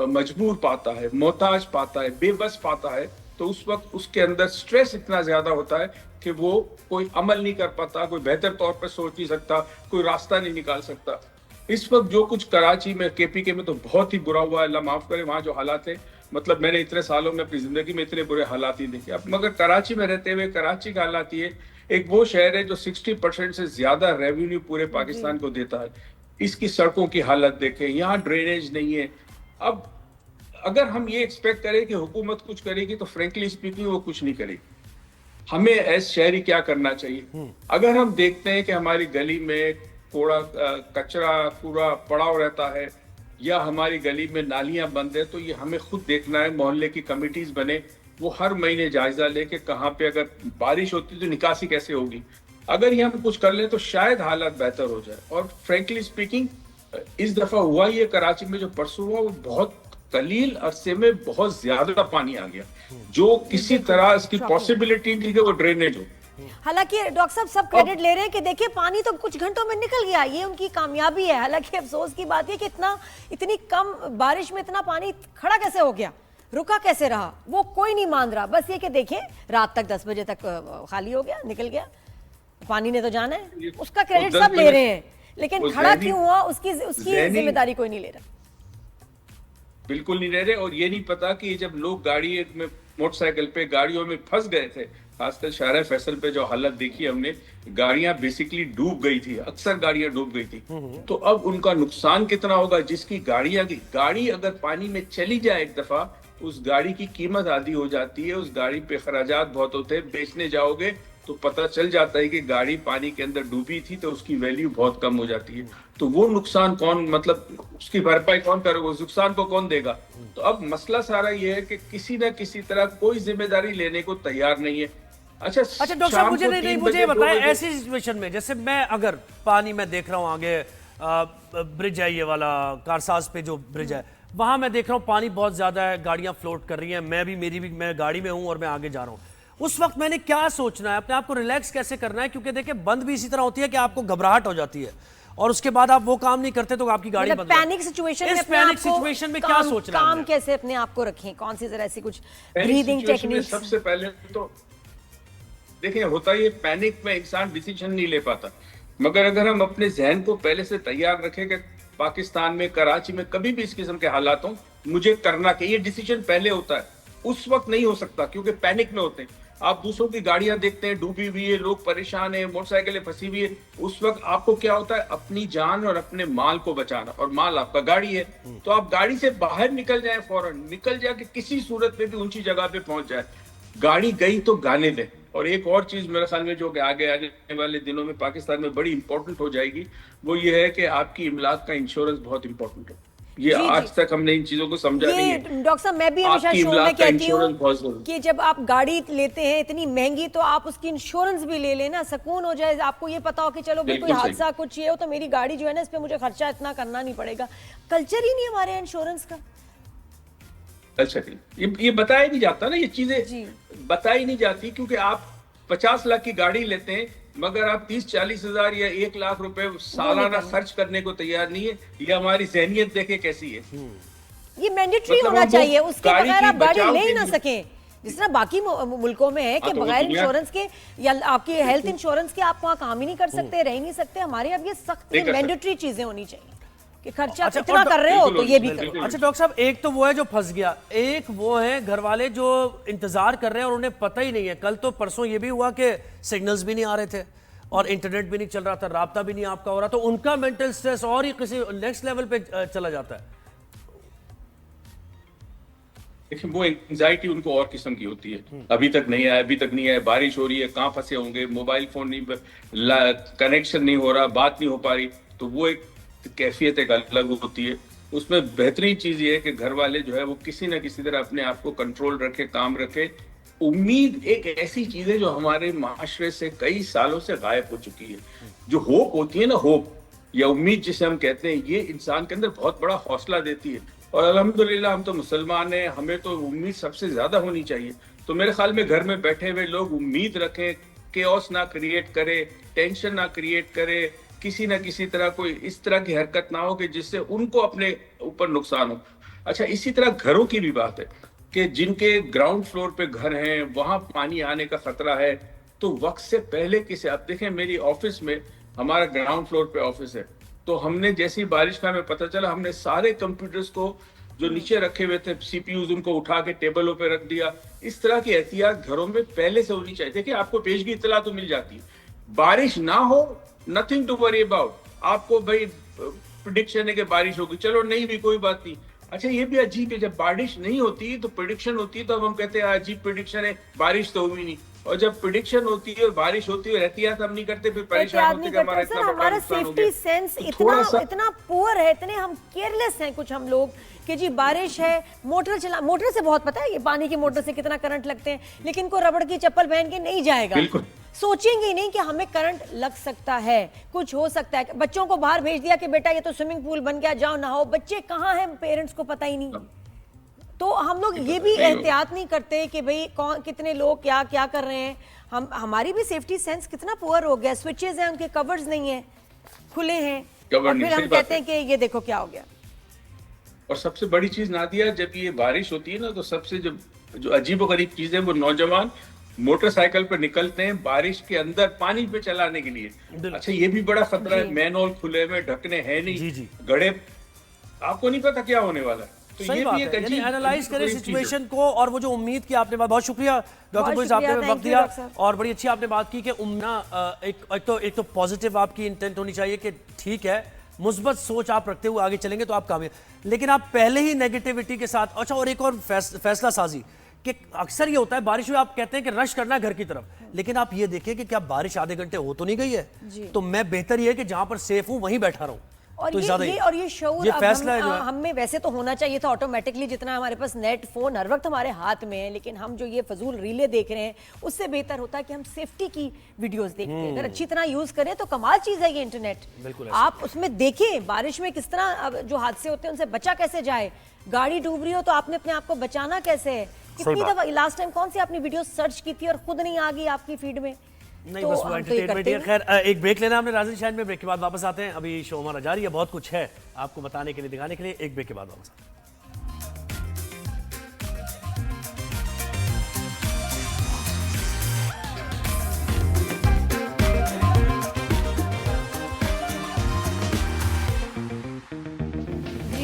मजबूर पाता है, मोहताज पाता है, बेबस पाता है, तो उस वक्त उसके अंदर स्ट्रेस इतना ज्यादा होता है कि वो कोई अमल नहीं कर पाता, कोई बेहतर तौर पर सोच नहीं सकता, कोई रास्ता नहीं निकाल सकता। इस वक्त जो कुछ कराची में, केपीके में तो बहुत ही बुरा हुआ है, अल्लाह माफ करे, वहाँ जो हालात है, मतलब मैंने इतने सालों में अपनी जिंदगी में इतने बुरे हालात ही देखे। अब मगर कराची में रहते हुए कराची का हालात ये, एक वो शहर है जो 60% से ज्यादा रेवेन्यू पूरे पाकिस्तान को देता है, इसकी सड़कों की हालत देखें, यहाँ ड्रेनेज नहीं है। अब अगर हम ये एक्सपेक्ट करें कि हुकूमत कुछ करेगी, तो फ्रेंकली स्पीकिंग वो कुछ नहीं करेगी। हमें एज शहरी क्या करना चाहिए? अगर हम देखते हैं कि हमारी गली में कूड़ा, कचरा, कूड़ा पड़ा रहता है, या हमारी गली में नालियां बंद है, तो ये हमें खुद देखना है। मोहल्ले की कमिटीज बने, वो हर महीने जायजा लेके कहाँ पे अगर बारिश होती तो निकासी कैसे होगी, अगर ये हम कुछ कर लें तो शायद हालत बेहतर हो जाए। और फ्रेंकली स्पीकिंग इस दफा हुआ ये कराची में, जो परसों हुआ, वो बहुत कलील अरसे में बहुत ज्यादा पानी आ गया, जो किसी तरह इसकी पॉसिबिलिटी नहीं कि वो ड्रेनेज हो। हालांकि डॉक्टर साहब सब क्रेडिट ले रहे हैं कि देखिए पानी तो कुछ घंटों में निकल गया, ये उनकी कामयाबी है। हालांकि अफसोस की बात है कि इतनी कम बारिश में इतना पानी खड़ा कैसे हो गया, रुका कैसे रहा, वो कोई नहीं मान रहा। बस ये कि देखें रात तक 10 बजे तक खाली हो गया, निकल गया, पानी ने तो जाना है, उसका क्रेडिट सब ले रहे हैं, लेकिन खड़ा क्यों हुआ उसकी जिम्मेदारी कोई नहीं ले रहा। बिल्कुल नहीं रह रहे। और ये नहीं पता कि जब लोग गाड़ी में, मोटरसाइकिल पे, गाड़ियों में फंस गए थे, खासकर शाहरा फैसल पे जो हालत देखी हमने, गाड़ियां बेसिकली डूब गई थी, अक्सर गाड़ियां डूब गई थी। तो अब उनका नुकसान कितना होगा? जिसकी गाड़ी अगर पानी में चली जाए एक दफा, उस गाड़ी की कीमत आधी हो जाती है, उस गाड़ी पे खराजात बहुत होते हैं। बेचने जाओगे तो पता चल जाता है कि गाड़ी पानी के अंदर डूबी थी, तो उसकी वैल्यू बहुत कम हो जाती है। तो वो नुकसान कौन, मतलब उसकी भरपाई कौन करेगा? उस नुकसान को कौन देगा? तो अब मसला सारा ये है कि किसी न किसी तरह कोई जिम्मेदारी लेने को तैयार नहीं है। अच्छा डॉक्टर साहब, मुझे बताएं, ऐसी सिचुएशन में जैसे मैं अगर पानी में देख रहा हूँ, आगे ब्रिज है, ये वाला कारसाज पे जो ब्रिज है, वहां मैं देख रहा हूँ पानी बहुत ज्यादा है, गाड़ियां फ्लोट कर रही हैं, मैं गाड़ी में हूं और मैं आगे जा रहा हूं। उस वक्त मैंने क्या सोचना है, अपने आप को रिलैक्स कैसे करना है? क्योंकि देखिए बंद भी इसी तरह होती है कि आपको घबराहट हो जाती है और उसके बाद आप वो काम नहीं करते तो आपकी गाड़ी बंद। पैनिक सिचुएशन में क्या सोचना है? काम कैसे अपने आप को रखें? कौन सी जरा ऐसी कुछ ब्रीदिंग टेक्निक्स? सबसे पहले तो देखिए, होता ये पैनिक में इंसान डिसीजन नहीं ले पाता, मगर अगर हम अपने जहन को पहले से तैयार रखें कि पाकिस्तान में, कराची में कभी भी इस किस्म के हालात हो, मुझे करना कि ये डिसीजन पहले होता है, उस वक्त नहीं हो सकता क्योंकि पैनिक में होते हैं। आप दूसरों की गाड़ियां देखते हैं डूबी हुई है, लोग परेशान है, मोटरसाइकिलें फंसी हुई है, उस वक्त आपको क्या होता है? अपनी जान और अपने माल को बचाना, और माल आपका गाड़ी है। तो आप गाड़ी से बाहर निकल जाए, फौरन निकल जाए कि किसी सूरत में भी ऊंची जगह पे पहुंच जाए। गाड़ी गई तो गाने दे। और एक और चीज मेरे ख्याल में जो कि आगे आने वाले दिनों में पाकिस्तान में बड़ी इंपॉर्टेंट हो जाएगी, वो ये है कि आपकी इमलाक का इंश्योरेंस बहुत इंपॉर्टेंट है। ये आज तक हमने इन चीजों को समझा नहीं है। डॉक्टर साहब, मैं भी हमेशा शो में कहती हूँ कि जब आप गाड़ी लेते हैं इतनी महंगी, तो आप उसकी इंश्योरेंस भी ले लेना, सुकून हो जाए। आपको ये पता हो कि चलो कोई हादसा कुछ ये हो तो मेरी गाड़ी जो है ना, इस पे मुझे खर्चा इतना करना नहीं पड़ेगा। कल्चर ही नहीं हमारे इंश्योरेंस का। अच्छा, ये बताया नहीं जाता ना, ये चीजें बताई नहीं जाती, क्योंकि आप 50 लाख की गाड़ी लेते हैं मगर आप 30-40 हजार या 1 लाख रुपए सालाना खर्च करने को तैयार नहीं है। ये हमारी जहनियत देखे कैसी है। ये मैंडेटरी होना चाहिए, उसके बगैर आप गाड़ी ले ही ना सके, जिस तरह बाकी मुल्कों में है कि बगैर इंश्योरेंस के या आपकी हेल्थ इंश्योरेंस के आप वहाँ काम ही नहीं कर सकते, रह नहीं सकते। हमारे अब ये सख्त मैंडेटरी चीजें होनी चाहिए कि खर्चा इतना कर रहे हो तो ये भी करो। अच्छा डॉक्टर साहब, एक तो वो है जो फंस गया, एक वो है घर वाले जो इंतजार कर रहे हैं और उन्हें पता ही नहीं है। कल तो परसों ये भी हुआ कि सिग्नल्स भी नहीं आ रहे थे और इंटरनेट भी नहीं चल रहा था, राब्ता भी नहीं आपका हो रहा, तो उनका मेंटल स्ट्रेस और ही किसी नेक्स्ट लेवल पे चला जाता है। देखिए, वो एंजाइटी उनको और किस्म की होती है। अभी तक नहीं आया, अभी तक नहीं आया, बारिश हो रही है, कहाँ फंसे होंगे, मोबाइल फोन नहीं, कनेक्शन नहीं हो रहा, बात नहीं हो पा रही, तो वो एक कैफियत एक अलग होती है। उसमें बेहतरीन चीज ये है कि घर वाले जो है वो किसी ना किसी तरह अपने आप को कंट्रोल रखे, काम रखे। उम्मीद एक ऐसी चीज है जो हमारे माशरे से कई सालों से गायब हो चुकी है। जो होप होती है ना, होप या उम्मीद जिसे हम कहते हैं, ये इंसान के अंदर बहुत बड़ा हौसला देती है। और अल्हम्दुलिल्लाह हम तो मुसलमान हैं, हमें तो उम्मीद सबसे ज्यादा होनी चाहिए। तो मेरे ख्याल में घर में बैठे हुए लोग उम्मीद रखें, केओस ना क्रिएट करे, टेंशन ना क्रिएट करे, किसी ना किसी तरह कोई इस तरह की हरकत ना हो कि जिससे उनको अपने ऊपर नुकसान हो। अच्छा, इसी तरह घरों की भी बात है कि जिनके ग्राउंड फ्लोर पे घर हैं, वहां पानी आने का खतरा है, तो वक्त से पहले किसी, आप देखें मेरी ऑफिस में, हमारा ग्राउंड फ्लोर पे ऑफिस है, तो हमने जैसी बारिश का हमें पता चला, हमने सारे कंप्यूटर्स को जो नीचे रखे हुए थे, सीपीयूज, उनको उठा के टेबलों पे रख दिया। इस तरह की एहतियात घरों में पहले से होनी चाहिए। देखिए, आपको पेशगी इत्तला तो मिल जाती है, बारिश ना हो, नथिंग टू वरी अबाउट। आपको भाई प्रेडिक्शन है कि बारिश होगी, चलो नहीं भी कोई बात नहीं। अच्छा, ये भी अजीब है, जब बारिश नहीं होती तो प्रेडिक्शन होती है, तो अब हम कहते हैं अजीब प्रेडिक्शन है, बारिश तो हुई नहीं। और जब प्रेडिक्शन होती है और बारिश होती है, एहतियात हम नहीं करते, फिर परेशान होते हैं हमारा इतना बड़ा नुकसान हो गया। सेफ्टी सेंस इतना पुअर है, इतने हम केयरलेस हैं कुछ हम लोग कि जी बारिश है, मोटर से बहुत पता है ये पानी की मोटर से कितना करंट लगते हैं, लेकिन को रबड़ की चप्पल पहन के नहीं जाएगा। सोचेंगे नहीं कि हमें करंट लग सकता है, कुछ हो सकता है। बच्चों को बाहर भेज दिया कि बेटा ये तो स्विमिंग पूल बन गया, जाओ नहाओ। बच्चे कहाँ हैं, पेरेंट्स को पता ही नहीं। तो हम लोग ये भी एहतियात नहीं करते कि भाई कौन कितने लोग क्या क्या कर रहे हैं। हमारी भी सेफ्टी सेंस कितना पुअर हो गया। स्विचेस हैं, उनके कवर्स नहीं है, खुले हैं, और फिर हम कहते हैं कि ये देखो क्या हो गया। और सबसे बड़ी चीज नादिया, जब ये बारिश होती है ना, तो सबसे जो अजीबोगरीब चीज है, वो नौजवान मोटरसाइकिल पर निकलते हैं बारिश के अंदर पानी पे चलाने के लिए। अच्छा, ये भी बड़ा खतरा है, मैनहोल खुले में, ढकने हैं नहीं, गड्ढे, आपको नहीं पता क्या होने वाला है। तो सही ये बात भी है, एक यानी अजीब एनालाइज करें चीज़ है। सिचुएशन को, और वो जो उम्मीद की आपने बात, बहुत शुक्रिया डॉक्टर बहुत पुलिस, आपने शुक्रिया, वक्त thank you, दिया, डॉक्टर साहब। और बड़ी अच्छी आपने बात की कि एक तो पॉजिटिव आपकी इंटेंट होनी चाहिए कि ठीक है, मुस्बत सोच आप रखते हुए आगे चलेंगे तो आप कामयाब, लेकिन आप पहले ही नेगेटिविटी के साथ। अच्छा, और एक और फैसला साजी कि अक्सर ये होता है बारिश में आप कहते हैं कि रश करना है घर की तरफ, लेकिन आप ये देखिए कि क्या बारिश आधे घंटे हो तो नहीं गई है, तो मैं बेहतर ये है कि जहां पर सेफ हूं वहीं बैठा रहूं। और तो ये शऊर ये अब फैसला है जो है। हम में वैसे तो होना चाहिए था ऑटोमेटिकली, जितना हमारे पास नेट फोन हर वक्त हमारे हाथ में है, लेकिन हम जो ये फजूल रीले देख रहे हैं उससे बेहतर होता है कि हम सेफ्टी की वीडियोस देखते हैं। अगर अच्छी तरह यूज करें तो कमाल चीज है ये इंटरनेट। बिल्कुल आप उसमें देखें बारिश में किस तरह अब जो हादसे होते हैं उनसे बचा कैसे जाए, गाड़ी डूब रही हो तो आपने अपने आप को बचाना कैसे है। कितनी दफा लास्ट टाइम कौन सी आपने वीडियो सर्च की थी और खुद नहीं आ गई आपकी फीड में? नहीं, तो बस वो हम तो ये एंटरटेनमेंट करते है। खैर, एक ब्रेक लेना हमने राजन शायद में, ब्रेक के बाद वापस आते हैं। अभी शो हमारा जारी है, बहुत कुछ है आपको बताने के लिए, दिखाने के लिए। एक ब्रेक के बाद वापस आते हैं।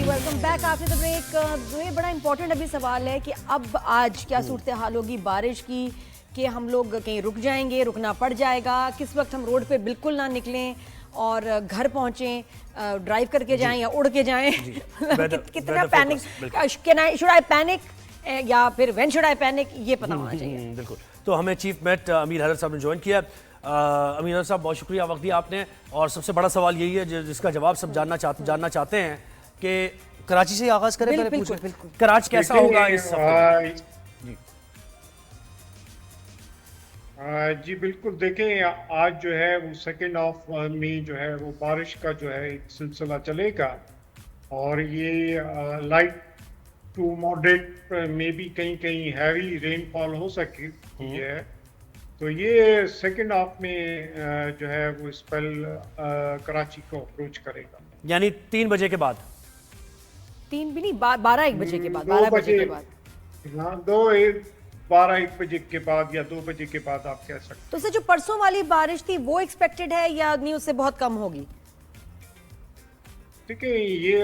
Welcome back after the break. ये बड़ा इंपॉर्टेंट अभी सवाल है कि अब आज क्या सूरत हाल होगी बारिश की, कि हम लोग कहीं रुक जाएंगे, रुकना पड़ जाएगा, किस वक्त हम रोड पे बिल्कुल ना निकलें और घर पहुंचें, ड्राइव करके जाएं या उड़ के जाएं। कितना पैनिक, शुड आई पैनिक या फिर व्हेन शुड आई पैनिक, ये पता होना चाहिए। बिल्कुल। तो हमें चीफ मेट अमीर हैदर साहब ने ज्वाइन किया। अमीर हैदर साहब, बहुत शुक्रिया वक्त दिया आपने, और सबसे बड़ा सवाल यही है जिसका जवाब सब जानना चाहते हैं कि कराची से ही आगाज करें। पहले पूछें कराची कैसा होगा इस हफ्ते? जी बिल्कुल, देखें आज जो है वो सेकेंड हाफ में जो है वो बारिश का जो है एक सिलसिला चलेगा, और ये लाइट टू मॉडरेट में भी कहीं कहीं हैवी रेनफॉल हो सकती है। तो ये सेकेंड हाफ में जो है वो स्पेल कराची को अप्रोच करेगा, यानी 3 बजे के बाद। 3 भी नहीं, 12-1 बजे के बाद, 12 बजे के बाद। हाँ, 12-1 बजे के बाद या 2 बजे के बाद आप कह सकते। तो सर, जो परसों वाली बारिश थी वो एक्सपेक्टेड है या नहीं, उससे बहुत कम होगी? देखिए, ये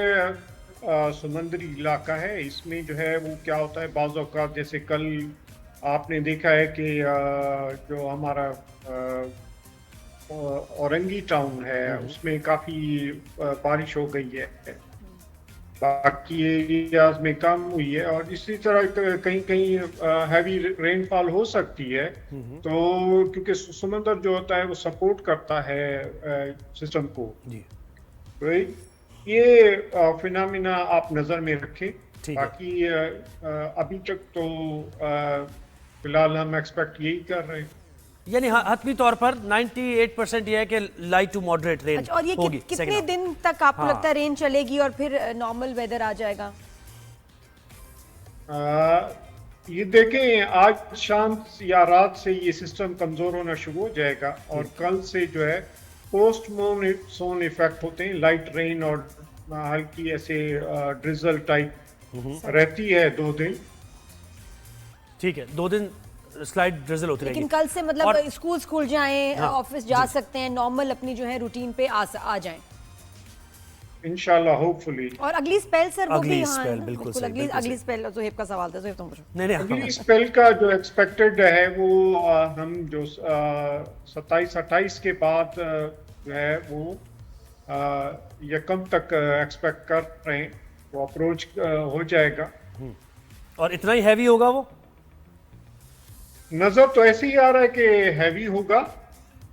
समुद्री इलाका है, इसमें जो है वो क्या होता है, बाज़ औक़ात जैसे कल आपने देखा है कि जो हमारा औरंगी टाउन है उसमें काफ़ी बारिश हो गई है, बाकी एरियाज में कम हुई है, और इसी तरह कहीं कहीं हैवी रेनफॉल हो सकती है। तो क्योंकि समुद्र जो होता है वो सपोर्ट करता है सिस्टम को, तो ये फिनोमेना आप नज़र में रखें। बाकी अभी तक तो फिलहाल हम एक्सपेक्ट यही कर रहे हैं, यानी हतमी तौर पर 98% ये है कि लाइट टू मॉडरेट रेन। अच्छा, और ये कितने दिन तक आपको लगता है रेन चलेगी और फिर नॉर्मल वेदर आ जाएगा? ये देखें, आज शाम या रात से ये सिस्टम कमजोर होना शुरू हो जाएगा, और कल से जो है पोस्ट मॉनसून इफेक्ट होते हैं, लाइट रेन और हल्की ऐसे ड्रिजल टाइप रहती है 2 दिन। ठीक है, 2 दिन स्लाइड ड्रिजल होती रहेगी। लेकिन कल से मतलब स्कूल खुल जाएं, ऑफिस जा सकते हैं, नॉर्मल अपनी जो है रूटीन पे आ जाएं इंशाल्लाह, होपफुली। और अगली स्पेल सर, वो भी हाँ, बिल्कुल अगली स्पेल, जोहेब का सवाल था, जोहेब तुम पूछो। नहीं, अगली स्पेल का जो एक्सपेक्टेड है वो हम जो 27-28 के बाद जो है वो यकम तक एक्सपेक्ट कर रहे हैं, वो अप्रोच हो जाएगा। और इतना ही हैवी होगा वो? नजर तो ऐसे ही आ रहा है कि हैवी होगा,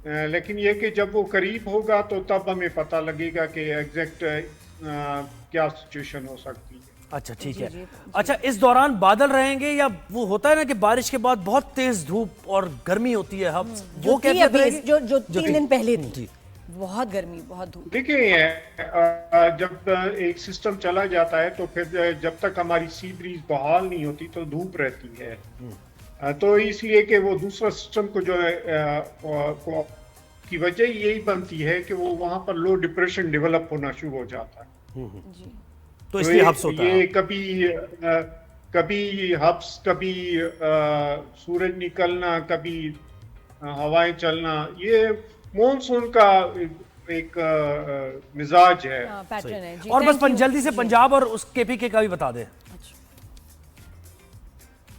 लेकिन ये कि जब वो करीब होगा तो तब हमें पता लगेगा कि एग्जैक्ट क्या सिचुएशन हो सकती है। अच्छा, ठीक है। अच्छा, इस दौरान बादल रहेंगे या वो होता है ना कि बारिश के बाद बहुत तेज धूप और गर्मी होती है, वो कैसे रहेगी? जो 3 दिन पहले थी, बहुत गर्मी, बहुत धूप। देखिए, जब एक सिस्टम चला जाता है तो फिर जब तक हमारी सी ब्रीज बहाल नहीं होती तो धूप रहती है, तो इसलिए कि वो दूसरा सिस्टम को जो है की वजह यही बनती है कि वो वहां पर लो डिप्रेशन डेवलप होना शुरू हो जाता है। तो इसलिए हब्स होता है। ये कभी हब्स, कभी सूरज निकलना, कभी हवाएं चलना, ये मॉनसून का एक मिजाज है, पैटर्न है। और बस जल्दी से पंजाब और उस केपीके का भी बता दें।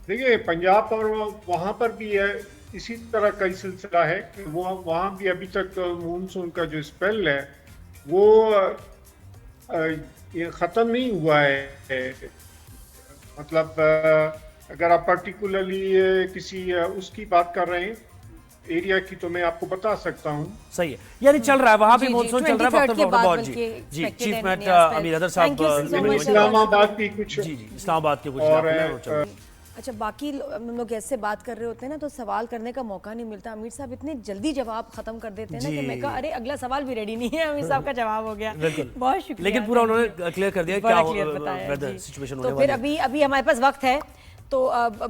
देखिए पंजाब और वहाँ पर भी है, इसी तरह का सिलसिला है कि वो वहाँ भी अभी तक मानसून का जो स्पेल है वो ये ख़त्म नहीं हुआ है। मतलब अगर आप पर्टिकुलरली किसी उसकी बात कर रहे हैं एरिया की, तो मैं आपको बता सकता हूँ। सही है, यानी चल रहा है वहाँ भी जी, मानसून चल 23rd रहा है। के बाद बहुत बल्कि जी expected चीफ है मेट India's अमीर हैदर साहब, Thank you so much, Islamabad की कुछ जी इस्लामाबाद के कुछ और इलाके में चल रहा है। अच्छा, बाकी हम लोग ऐसे बात कर रहे होते हैं ना तो सवाल करने का मौका नहीं मिलता। अमीर साहब इतने जल्दी जवाब खत्म कर देते हैं ना कि मैं कहा अरे अगला सवाल भी रेडी नहीं है, अमीर साहब का जवाब हो गया। बहुत शुक्रिया, लेकिन पूरा उन्होंने क्लियर कर दिया क्या वेदर सिचुएशन होने तो वाली फिर है। अभी हमारे पास वक्त है, तो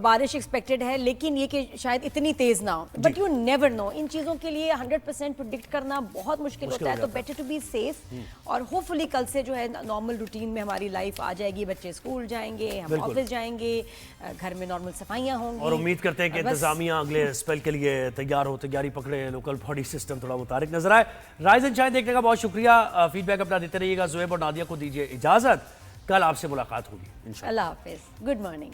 बारिश एक्सपेक्टेड है, लेकिन ये कि शायद इतनी तेज ना हो, बट यू नेवर नो। इन चीज़ों के लिए 100% प्रिडिक्ट करना बहुत मुश्किल होता है, तो बेटर टू बी सेफ। और होपफुली कल से जो है नॉर्मल रूटीन में हमारी लाइफ आ जाएगी, बच्चे स्कूल जाएंगे, हम ऑफिस जाएंगे, घर में नॉर्मल सफाइयाँ होंगी। और उम्मीद करते हैं कि इंतजामिया अगले स्पेल के लिए तैयार हो, तैयारी पकड़े, लोकल बॉडी सिस्टम थोड़ा मुतारिक नजर आए। राइज एंड शाइन देखने का बहुत शुक्रिया, फीडबैक अपना देते रहिएगा। ज़ुएब और नादिया को दीजिए इजाजत, कल आपसे मुलाकात होगी इंशाल्लाह। अल्लाह हाफिज, गुड मॉर्निंग।